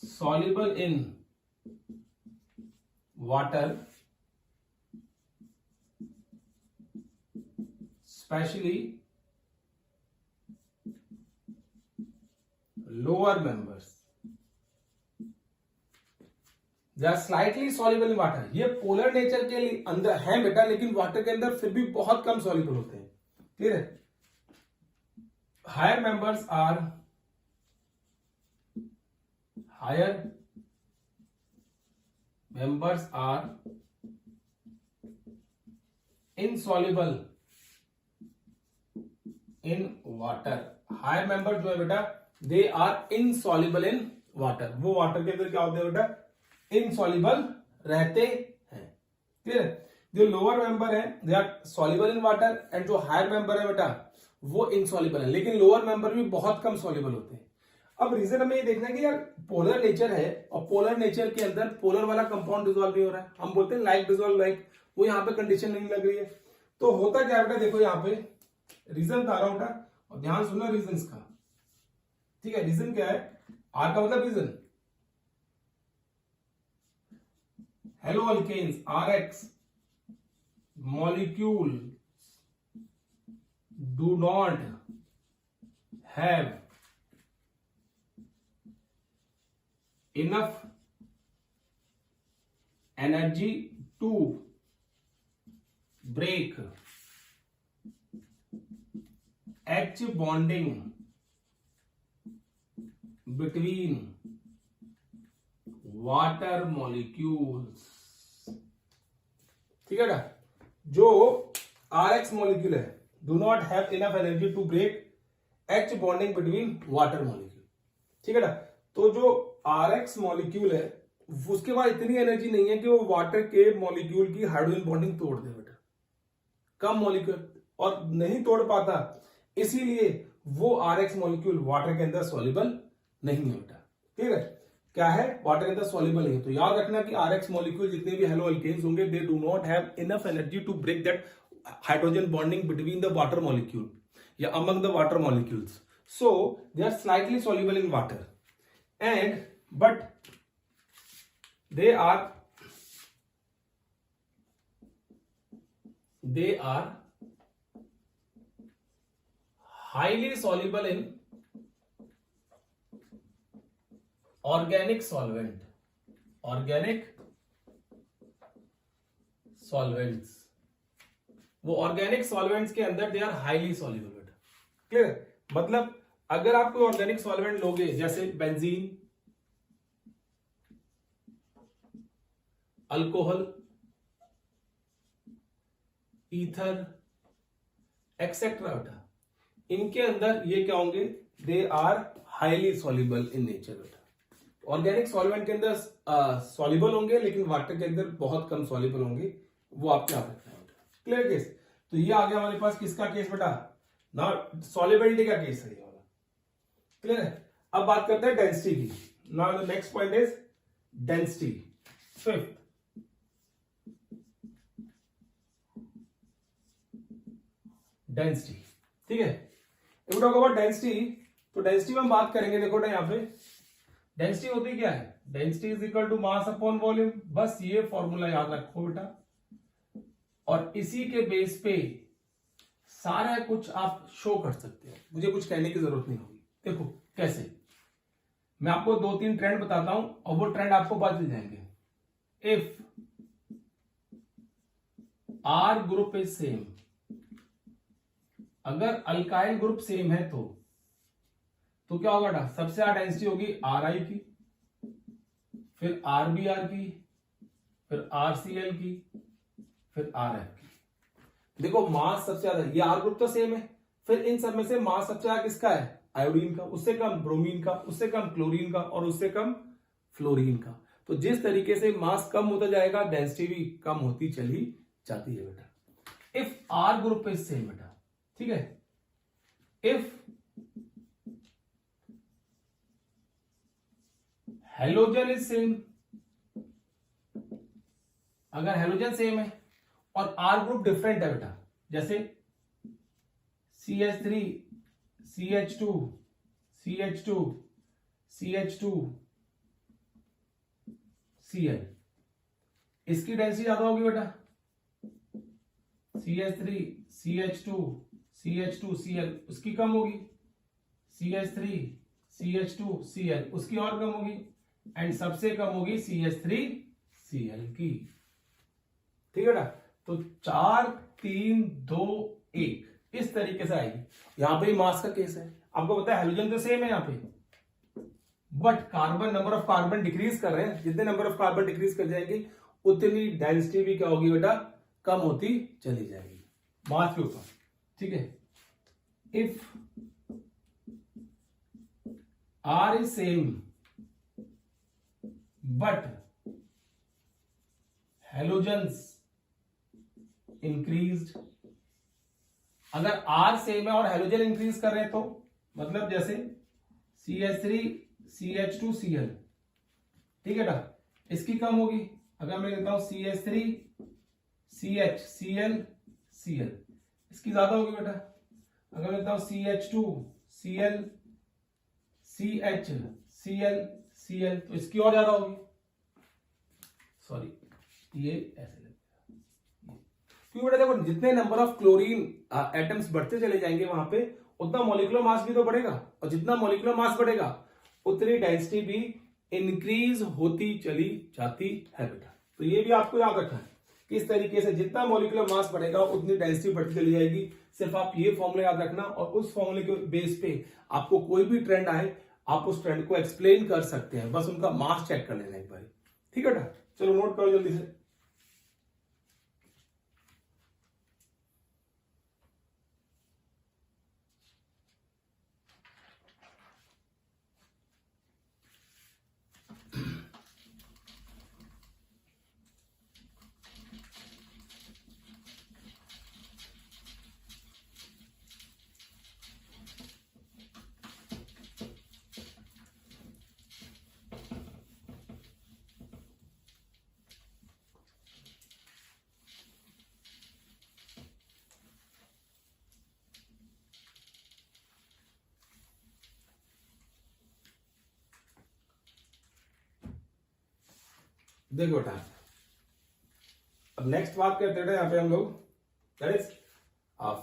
soluble in water, especially lower members. They are slightly soluble in water. ये polar nature के लिए अंदर है बेटा, लेकिन वाटर के अंदर फिर भी बहुत कम सॉल्युबल होते हैं। क्लियर है? Higher members are insoluble in water. Higher member जो है बेटा they are insoluble in water, वो वाटर के अंदर क्या होते हैं बेटा, इनसॉल्युबल रहते हैं। क्लियर? जो लोअर मेंबर है they are soluble in water and जो हायर मेंबर है बेटा वो इनसॉल्युबल है, लेकिन लोअर मेंबर भी बहुत कम सॉल्युबल होते हैं। अब रीजन हमें ये देखना है कि यार पोलर नेचर है और पोलर नेचर के अंदर पोलर वाला कंपाउंड डिसॉल्व नहीं हो रहा है, हम बोलते हैं लाइक डिसॉल्व लाइक, वो यहाँ पे कंडीशन नहीं लग रही है। तो होता क्या बेटा, देखो यहाँ पे रीजन बता रहा हूं बेटा और ध्यान सुनना रीजन का। ठीक है, रीजन क्या है, आर का मतलब reason, haloalkanes R X molecule do not have enough energy to break H bonding between water molecules। ठीक है ना, जो RX मॉलिक्यूल है do not have enough energy to break H bonding between water molecule। ठीक है ना, तो जो RX मॉलिक्यूल है उसके पास इतनी एनर्जी नहीं है कि वो वाटर के मॉलिक्यूल की हाइड्रोजन बॉन्डिंग तोड़ दे बेटा, कम मॉलिक्यूल और नहीं तोड़ पाता, इसीलिए वो RX मॉलिक्यूल वाटर के अंदर सॉल्युबल नहीं है बेटा। ठीक है, क्या है, वाटर के अंदर सॉल्युबल नहीं है। तो याद रखना कि RX मॉलिक्यूल जितने भी हेलो अल्केन्स होंगे they do not have enough energy to break that hydrogen bonding between the water molecule या among the water molecules, so they are slightly soluble in water and but they are highly soluble in organic solvents वो organic solvents के अंदर they are highly soluble. Clear? मतलब अगर आप कोई organic solvent लोगे जैसे बेंजीन, अल्कोहल, ईथर एक्सेट्रा, इनके अंदर ये क्या होंगे, they are highly soluble in nature बेटा। ऑर्गेनिक सॉल्वेंट के अंदर सॉल्युबल होंगे लेकिन वाटर के अंदर बहुत कम सॉल्युबल होंगे, वो आप क्या रखना है बेटा। Clear case? तो ये आ गया हमारे पास किसका केस बेटा, ना सॉल्युबिलिटी का केस है ये वाला। क्लियर है? अब बात करते हैं डेंसिटी की। Now the next point is density, fifth. Density, ठीक है, इफ टॉक अबाउट डेंसिटी, तो डेंसिटी में हम बात करेंगे, देखो ना यहाँ पे डेंसिटी होती क्या है, density is equal to mass upon volume. बस ये फॉर्मूला याद रखो बेटा और इसी के बेस पे सारा कुछ आप शो कर सकते हो, मुझे कुछ कहने की जरूरत नहीं होगी। देखो कैसे, मैं आपको 2-3 ट्रेंड बताता हूं और वो ट्रेंड आपको पता चल जाएंगे। If R group is same, अगर अल्काइल ग्रुप सेम है तो क्या होगा बेटा, सबसे ज्यादा डेंसिटी होगी Ri की, फिर RBr की, फिर RCl की, फिर Rf की। देखो मास सबसे ज्यादा, ये R ग्रुप तो सेम है, फिर इन सब में से मास सबसे ज्यादा किसका है, आयोडीन का, उससे कम ब्रोमीन का, उससे कम क्लोरीन का और उससे कम फ्लोरीन का। तो जिस तरीके से मास कम होता जाएगा डेंसिटी भी कम होती चली जाती है बेटा। If R group is same बेटा, ठीक है, इफ हेलोजन इज सेम, अगर हेलोजन सेम है और आर ग्रुप डिफरेंट है बेटा, जैसे CH3 CH2 CH2 CH2 Cl, इसकी डेंसिटी ज्यादा होगी बेटा, CH3 CH2 CH2 Cl उसकी कम होगी, CH3 CH2 Cl उसकी और कम होगी एंड सबसे कम होगी CH3 Cl की। ठीक है ना, तो 4 3 2 1 इस तरीके से आएगी। यहां पे मास का केस है, आपको पता है हेलोजन तो सेम है यहाँ पे, but carbon, number of carbon decrease कर रहे हैं, जितने नंबर ऑफ कार्बन डिक्रीज कर जाएंगे उतनी डेंसिटी भी क्या होगी बेटा, कम होती चली जाएगी मास के ऊपर, ठीक है। If R is same but halogens increased, अगर R सेम है और हेलोजन इंक्रीज कर रहे हैं तो मतलब जैसे CH3 CH2 Cl, ठीक है ना, इसकी कम होगी। अगर मैं कहता हूं CH3 CH Cl Cl, इसकी ज्यादा होगी बेटा। अगर मैं कहता हूं CH2 Cl CH Cl Cl, तो इसकी और ज्यादा होगी। सॉरी, ये ऐसे लगेगा क्योंकि बेटा देखो जितने नंबर ऑफ क्लोरीन एटम्स बढ़ते चले जाएंगे वहां पे उतना मॉलिक्यूलर मास भी तो बढ़ेगा, और जितना मॉलिक्यूलर मास बढ़ेगा उतनी डेंसिटी भी इंक्रीज होती चली जाती है बेटा। तो ये भी आपको याद रखना है किस तरीके से जितना मॉलिक्यूलर मास बढ़ेगा उतनी डेंसिटी बढ़ती चली जाएगी। सिर्फ आप ये फॉर्मूला याद रखना और उस फॉर्मूले के बेस पे आपको कोई भी ट्रेंड आए आप उस ट्रेंड को एक्सप्लेन कर सकते हैं, बस उनका मास चेक कर लेना एक बार, ठीक है बेटा। चलो नोट करो जल्दी से। देखो बेटा अब नेक्स्ट बात करते हैं यहां पे हम लोग, that is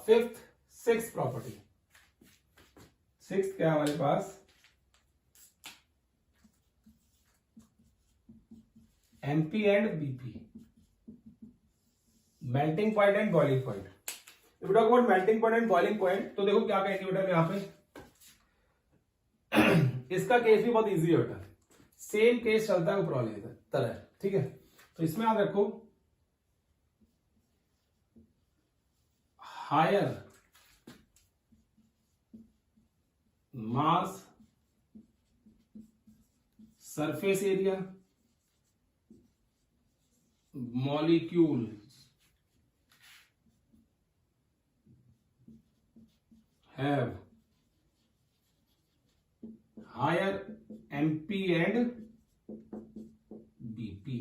fifth six property. Six क्या है हमारे पास, MP and BP, melting point and boiling point. If we talk about melting point and boiling point तो देखो क्या कहेंगे बेटा यहां पे इसका केस भी बहुत इजी है बेटा, सेम केस चलता है ऊपर वाले तरह, ठीक है। तो इसमें याद रखो higher mass surface area molecule have higher MP and BP.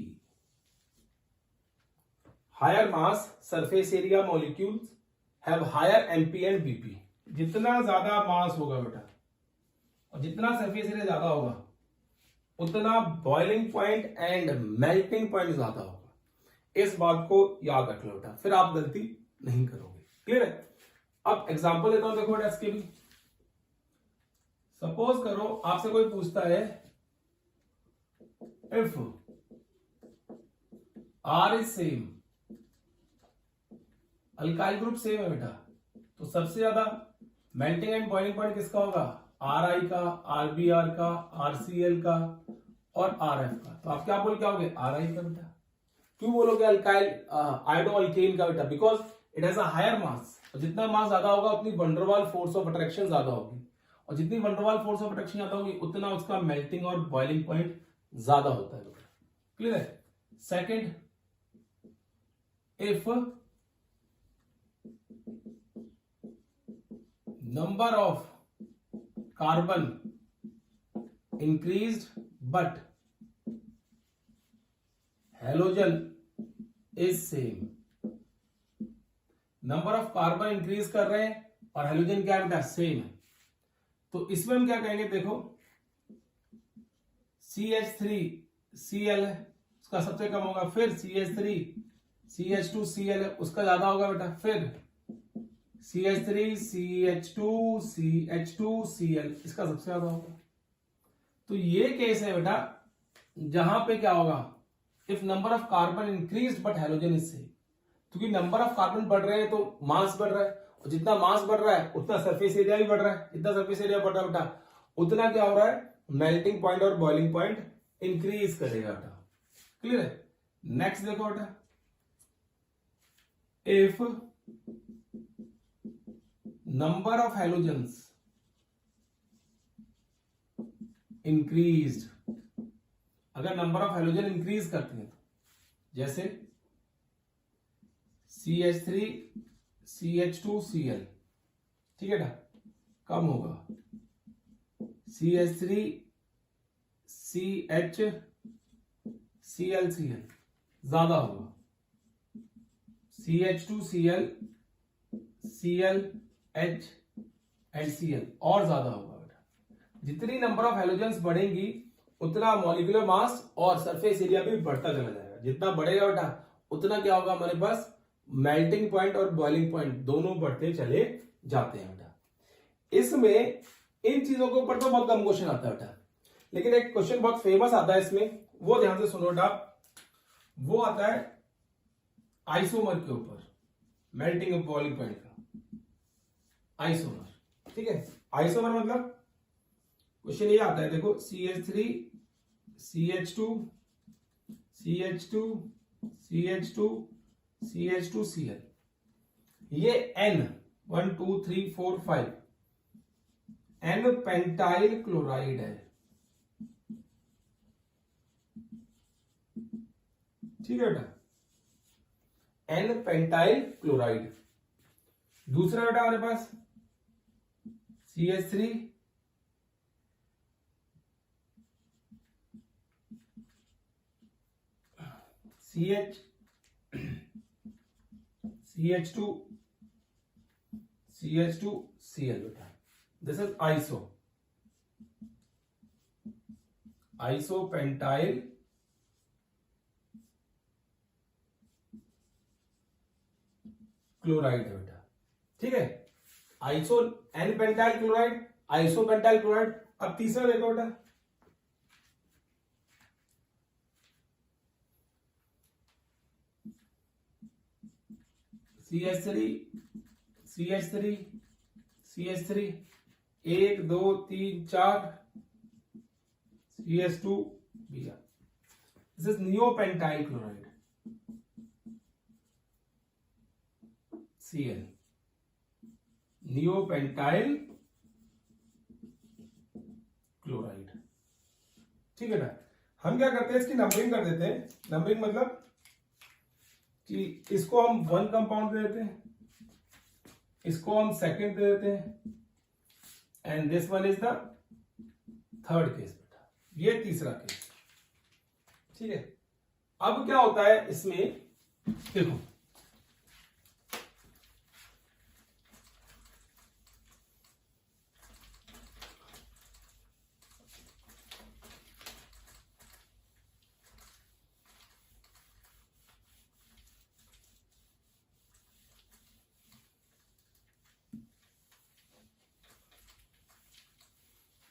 Higher mass surface area molecules have higher MP and BP. जितना ज्यादा मास होगा बेटा और जितना सरफेस एरिया ज्यादा होगा उतना boiling point and melting point ज्यादा होगा। इस बात को याद रख लो बेटा, फिर आप गलती नहीं करोगे। क्लियर है? अब एग्जांपल देता हूं, देखो बेटा इसके भी। सपोज करो आपसे कोई पूछता है if R is same, alkyl group same है बेटा, तो सबसे ज्यादा मेल्टिंग एंड बॉइलिंग पॉइंट किसका होगा, RI का, RBr का, RCl का और RF का। तो आप क्या बोल के आओगे, RI का बेटा। क्यों बोलोगे अल्काइल आयोडो अल्केन का बेटा, because it has a higher mass, और जितना मास ज्यादा होगा उतनी वंडरवाल फोर्स ऑफ अट्रैक्शन ज्यादा होगी, और जितनी वंडरवाल फोर्स ऑफ अट्रैक्शन ज्यादा होगी उतना उसका मेल्टिंग और बॉइलिंग पॉइंट ज्यादा होता है बेटा। क्लियर है? Second, if number of carbon increased but halogen is same, number of carbon increase कर रहे हैं और हेलोजन क्या बेटा सेम है, तो इसमें हम क्या कहेंगे, देखो CH3Cl है उसका सबसे कम होगा, फिर CH2Cl है उसका ज्यादा होगा बेटा, फिर CH3CH2CH2Cl इसका सबसे ज्यादा होगा। तो ये केस है बेटा जहां पे क्या होगा, if number of carbon increase but halogen is same, क्योंकि नंबर ऑफ कार्बन बढ़ रहे हैं तो मास बढ़ रहा है, और जितना मास बढ़ रहा है उतना सरफेस एरिया भी बढ़ रहा है, जितना सरफेस एरिया बढ़ रहा है बेटा उतना क्या हो रहा है, मेल्टिंग पॉइंट और बॉइलिंग पॉइंट इंक्रीज करेगा बेटा। क्लियर है? नेक्स्ट देखो बेटा, if number of halogens increased, अगर नंबर ऑफ हेलोजन इंक्रीज करती है तो जैसे CH3 CH2 Cl, ठीक है ना, कम होगा CH3 CH Cl Cl, ज्यादा होगा CH2 Cl Cl H and Cl, और ज्यादा होगा बेटा। जितनी नंबर ऑफ हेलोजेंस बढ़ेंगी उतना मॉलिक्यूलर मास और सरफेस एरिया भी बढ़ता चला जाएगा। जितना बढ़ेगा बेटा उतना क्या होगा, हमारे पास मेल्टिंग पॉइंट और बॉइलिंग पॉइंट दोनों बढ़ते चले जाते हैं बेटा। इसमें इन चीजों के ऊपर तो बहुत कम क्वेश्चन आता है बेटा, लेकिन एक क्वेश्चन बहुत फेमस आता है इसमें, वो ध्यान से सुनो बेटा। वो आता है आइसोमर के ऊपर, मेल्टिंग और बॉइलिंग पॉइंट का आइसोमर, ठीक है। आइसोमर मतलब क्वेश्चन ये आता है, देखो CH3 CH2 CH2 CH2 CH2 Cl, ये N 1 2 3 4 5 N पेंटाइल क्लोराइड है, ठीक है बेटा, N पेंटाइल क्लोराइड। दूसरा बेटा हमारे पास CH3 CH CH2 CH2 Cl बेटा, दिस इज आइसोपेंटाइल क्लोराइड है बेटा, ठीक है। Iso n pentyl chloride, isopentyl chloride. अब तीसरा देखो बेटा, CH3 CH3 CH3 1 2 3 4 CH2 Br, this is neopentyl chloride Cl, neopentyl chloride, ठीक है ना। हम क्या करते हैं, इसकी नंबरिंग कर देते हैं। नंबरिंग मतलब कि इसको हम 1 कंपाउंड दे देते हैं, इसको हम सेकंड दे देते हैं, and this one is the third case बेटा, ये तीसरा केस, ठीक है। अब क्या होता है इसमें, देखो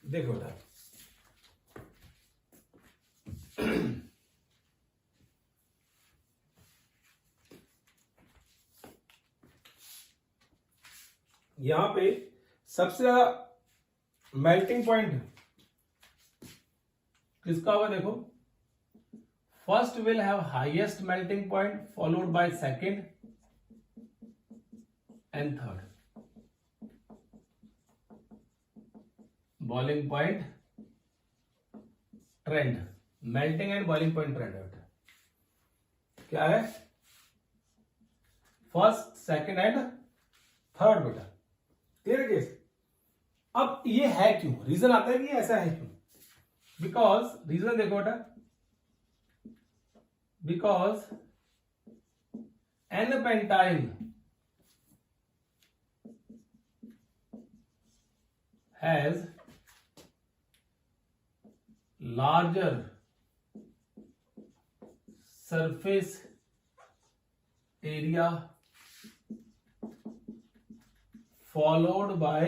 देखो बेटा, यहां पे सबसे ज्यादा मेल्टिंग पॉइंट किसका होगा, देखो first will have highest melting point followed by second and third. Boiling point trend, melting and boiling point trend है बेटा, क्या है, फर्स्ट सेकंड एंड थर्ड बेटा, क्लियर केस। अब ये है क्यों, रीजन आता है कि ऐसा है क्यों, बिकॉज रीजन देखो बेटा, because n pentyl has larger surface area followed by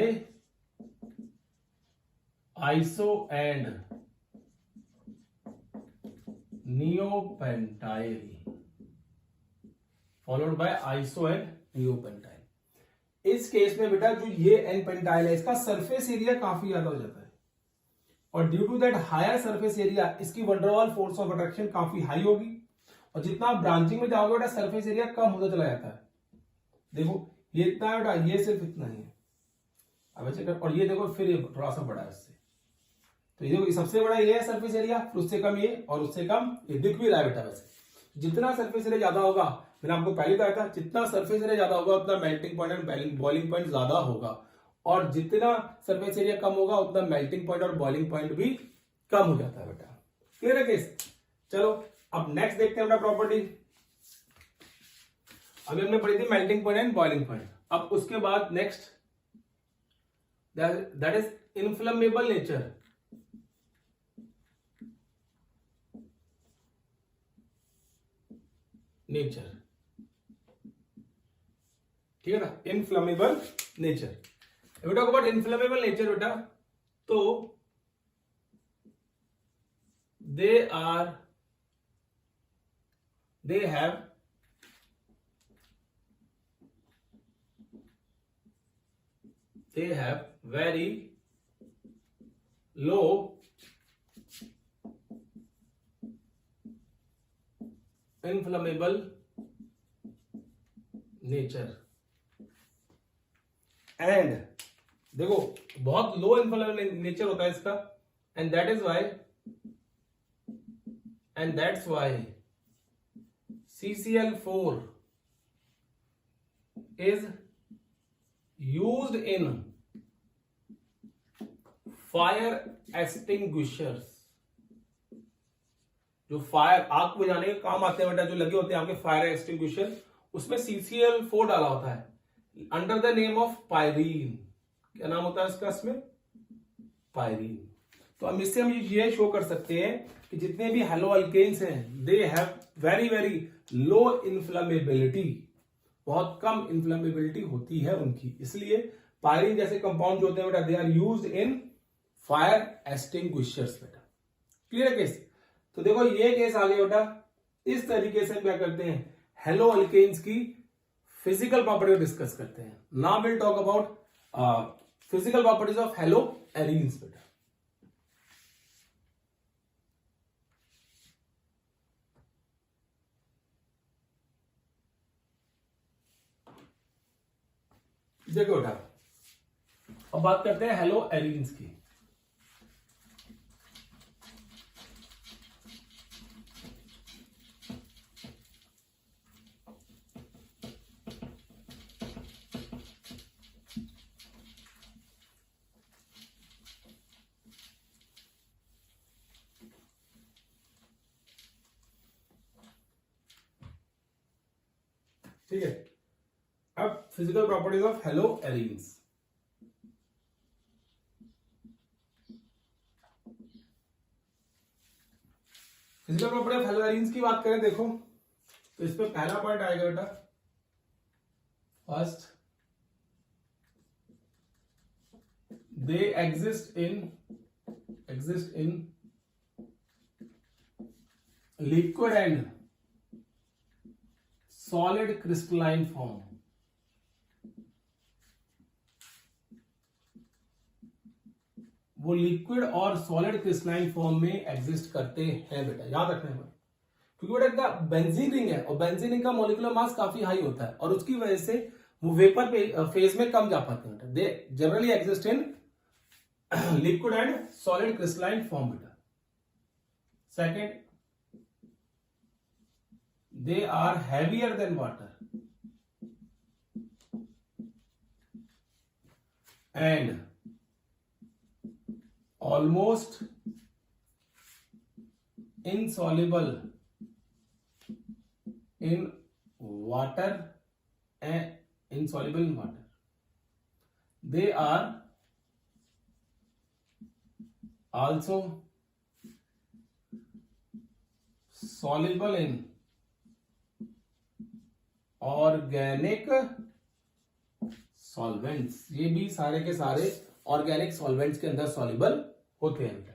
iso and neopentyl, followed by iso and neopentyl। इस केस में बेटा जो ये एन पेंटाइल है, इसका सरफेस एरिया काफी ज्यादा हो जाता है, और due to that higher surface area इसकी वंडरवॉल फोर्स ऑफ अट्रैक्शन काफी हाई होगी, और जितना आप ब्रांचिंग में जाओगे बेटा सरफेस एरिया कम होता चला जाता है। देखो ये इतना है बेटा, ये सिर्फ इतना ही है। अब ऐसे कर, और ये देखो फिर ये थोड़ा सा बड़ा है इससे, तो ये देखो सबसे बड़ा ये है सरफेस एरिया, फिर उससे कम ये, और उससे कम ये, दिख भी रहा है बेटा। वैसे जितना सरफेस एरिया ज्यादा होगा, मैंने आपको पहले बताया था, जितना सरफेस एरिया ज्यादा होगा उतना melting point and boiling point ज्यादा होगा, और जितना सरफेस एरिया कम होगा उतना मेल्टिंग पॉइंट और बॉइलिंग पॉइंट भी कम हो जाता है बेटा। क्लियर है केस? चलो अब नेक्स्ट देखते हैं बेटा प्रॉपर्टी। अभी हमने पढ़ी थी melting point and boiling point. अब उसके बाद next that is inflammable nature. ठीक है ना, inflammable nature. we talk about inflammable nature बेटा, तो they have very low inflammable nature and देखो बहुत लो इनफ्लेमेबल नेचर होता है इसका, and that's why CCl4 is used in fire extinguishers। जो फायर आग बुझाने के काम आते हैं बेटा, जो लगे होते हैं आपके फायर एक्सटिंग्विशर, उसमें CCl4 डाला होता है under the name of pyrene. क्या नाम होता है इसका? इसमें पायरीन। तो हम इससे हम ये शो कर सकते हैं कि जितने भी हेलो अल्केन्स हैं they have very very low inflammability, बहुत कम इन्फ्लेमेबिलिटी होती है उनकी, इसलिए पायरीन जैसे कंपाउंड जो होते हैं बेटा they are used in fire extinguishers बेटा। क्लियर है केस? तो देखो ये केस आ गया बेटा। इस तरीके से क्या करते हैं, हेलो अल्केन्स की फिजिकल प्रॉपर्टी डिस्कस करते हैं। Now will talk about physical properties of hello arenes बेटा। देखो बेटा अब बात करते हैं हेलो एरीन्स की। ठीक है, अब physical properties of hello arenes. Physical property of hello arenes की बात करें देखो, तो इस पे पहला पॉइंट आएगा बेटा, first they exist in liquid and solid crystalline form. वो लिक्विड और सॉलिड क्रिस्टलाइन फॉर्म में एग्जिस्ट करते हैं बेटा, याद रखना है, क्योंकि बेटा इनका बेंजीन रिंग है और बेंजीन रिंग का मॉलिक्यूलर मास काफी हाई होता है और उसकी वजह से वो वेपर फेज में कम जा पाते हैं बेटा। They generally exist in liquid and solid crystalline form बेटा। Second, they are heavier than water and almost insoluble in water and insoluble in water. They are also soluble in organic solvents. ये भी सारे के सारे organic solvents के अंदर soluble होते हैं बेटा।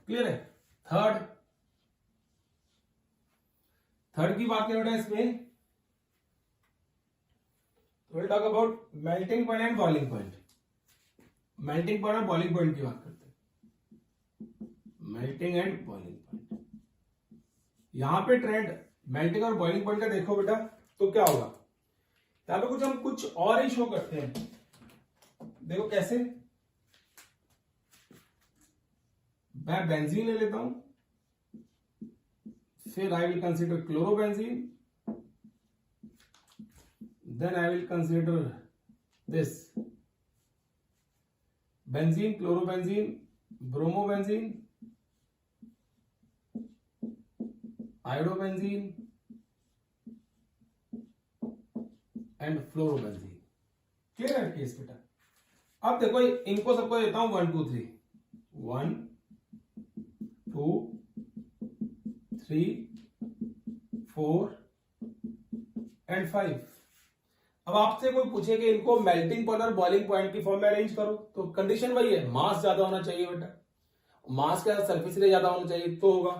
क्लियर है? थर्ड की बात करें बेटा इसमें, तो will talk about melting point and boiling point. Melting point और बॉइलिंग पॉइंट की बात करते हैं। मेल्टिंग एंड बॉइलिंग पॉइंट, यहां पे ट्रेंड मेल्टिंग और बॉइलिंग पॉइंट का देखो बेटा, तो क्या होगा, यहाँ पे हम कुछ और ही शो करते हैं। देखो कैसे, मैं बेंजीन ले लेता हूं, फिर I will consider chlorobenzene, then I will consider this benzene, chlorobenzene, bromobenzene, iodobenzene and fluorobenzene. Clear है केस बेटा? अब देखो इनको सबको देता हूं 1 2 3, 1 2 3 4 एंड 5। अब आपसे कोई पूछे कि इनको मेल्टिंग पॉइंट और बॉइलिंग पॉइंट की फॉर्म में अरेंज करो, तो कंडीशन वही है, मास ज्यादा होना चाहिए बेटा, मास के साथ सरफेस एरिया ज्यादा होना चाहिए तो होगा।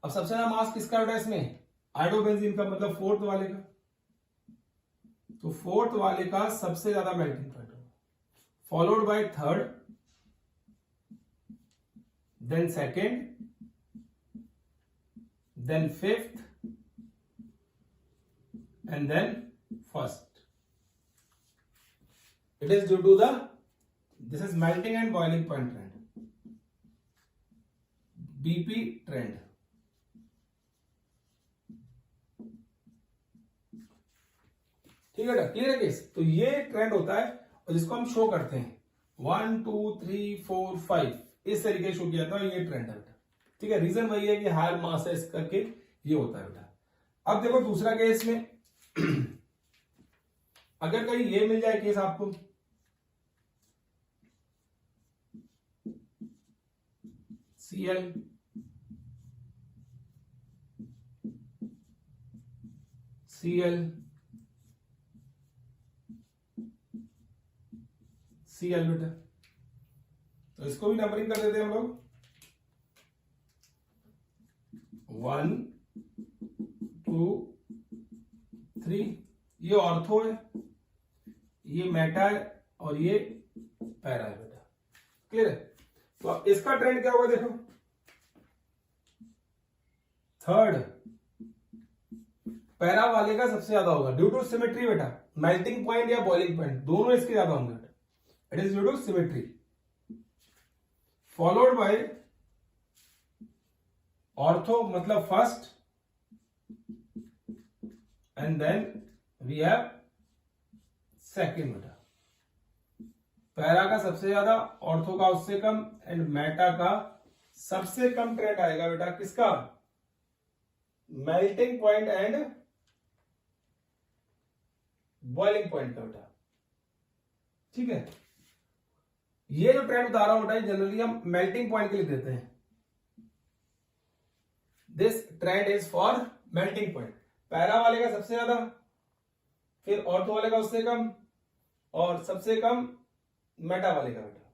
अब सबसे ज्यादा मास किसका बेटा इसमें? आयोडोबेंजीन का, मतलब फोर्थ वाले का। तो फोर्थ वाले का सबसे ज्यादा मेल्टिंग पॉइंट होगा, followed by third, then second, then fifth and then first. It is due to this is melting and boiling point trend, BP trend। ठीक है ना? क्लियर है केस? तो ये ट्रेंड होता है और जिसको हम शो करते हैं 1 2 3 4 5 इस तरीके शो किया था, ये ट्रेंड है बेटा। ठीक है, रीजन वही है कि हायर मास है इस करके ये होता है बेटा। अब देखो दूसरा केस में अगर कहीं ये मिल जाए केस आपको, Cl Cl Cl बेटा, तो इसको भी नंबरिंग कर देते हैं हम लोग, 1 2 3। ये ऑर्थो है, ये मेटा है और ये पैरा है बेटा। क्लियर है? तो अब इसका ट्रेंड क्या होगा देखो, थर्ड पैरा वाले का सबसे ज्यादा होगा ड्यू टू सिमेट्री बेटा, मेल्टिंग पॉइंट या बॉइलिंग पॉइंट दोनों इसके ज्यादा होंगे बेटा, it is due to symmetry. Followed by ortho मतलब first, and then we have second बेटा। पैरा का सबसे ज्यादा, ऑर्थो का उससे कम एंड मेटा का सबसे कम ट्रेंड आएगा बेटा किसका? Melting point and boiling point का बेटा। ठीक है, ये जो ट्रेंड बता रहा हूं बेटा जनरली हम मेल्टिंग पॉइंट के लिए देते हैं, this trend is for melting point. Para वाले का सबसे ज्यादा, फिर ऑर्थो वाले का उससे कम और सबसे कम मेटा वाले का बेटा।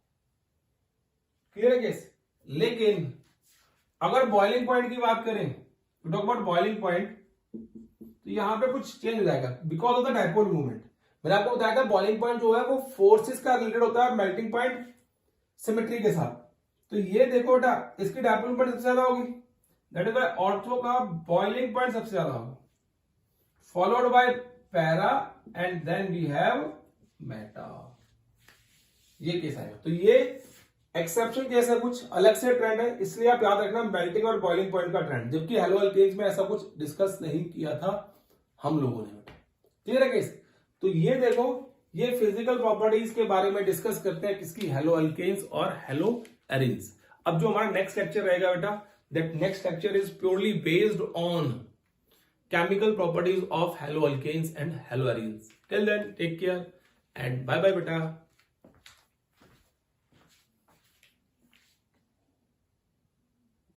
क्लियर है केस? लेकिन अगर बॉइलिंग पॉइंट की बात करें, टॉक अबाउट बॉइलिंग पॉइंट, तो यहां पे कुछ चेंज हो जाएगा because of the dipole movement. मैंने आपको बताया था बॉइलिंग पॉइंट जो है वो फोर्सेस का रिलेटेड होता है मेल्टिंग पॉइंट सिमेट्री के साथ। तो ये देखो बेटा इसकी डायपोल मूवमेंट सबसे ज्यादा होगी, दैट इज बाय ऑर्थो का बॉइलिंग पॉइंट सबसे ज्यादा होगा, followed by para and then we have meta. ये केस आएगा। तो ये एक्सेप्शन केस है, कुछ अलग से ट्रेंड है, इसलिए आप याद रखना मेल्टिंग और बॉइलिंग पॉइंट का ट्रेंड, जबकि हेलो अल्केन्स में ऐसा कुछ डिस्कस नहीं किया था हम लोगों ने। क्लियर है केस? तो ये देखो ये फिजिकल प्रॉपर्टीज के बारे में डिस्कस करते हैं किसकी? हेलो अल्केन्स और हेलो एरीन्स। अब जो हमारा नेक्स्ट लेक्चर रहेगा बेटा, that next lecture is purely based on chemical properties of haloalkanes and haloarenes. Till then take care and bye bye बेटा।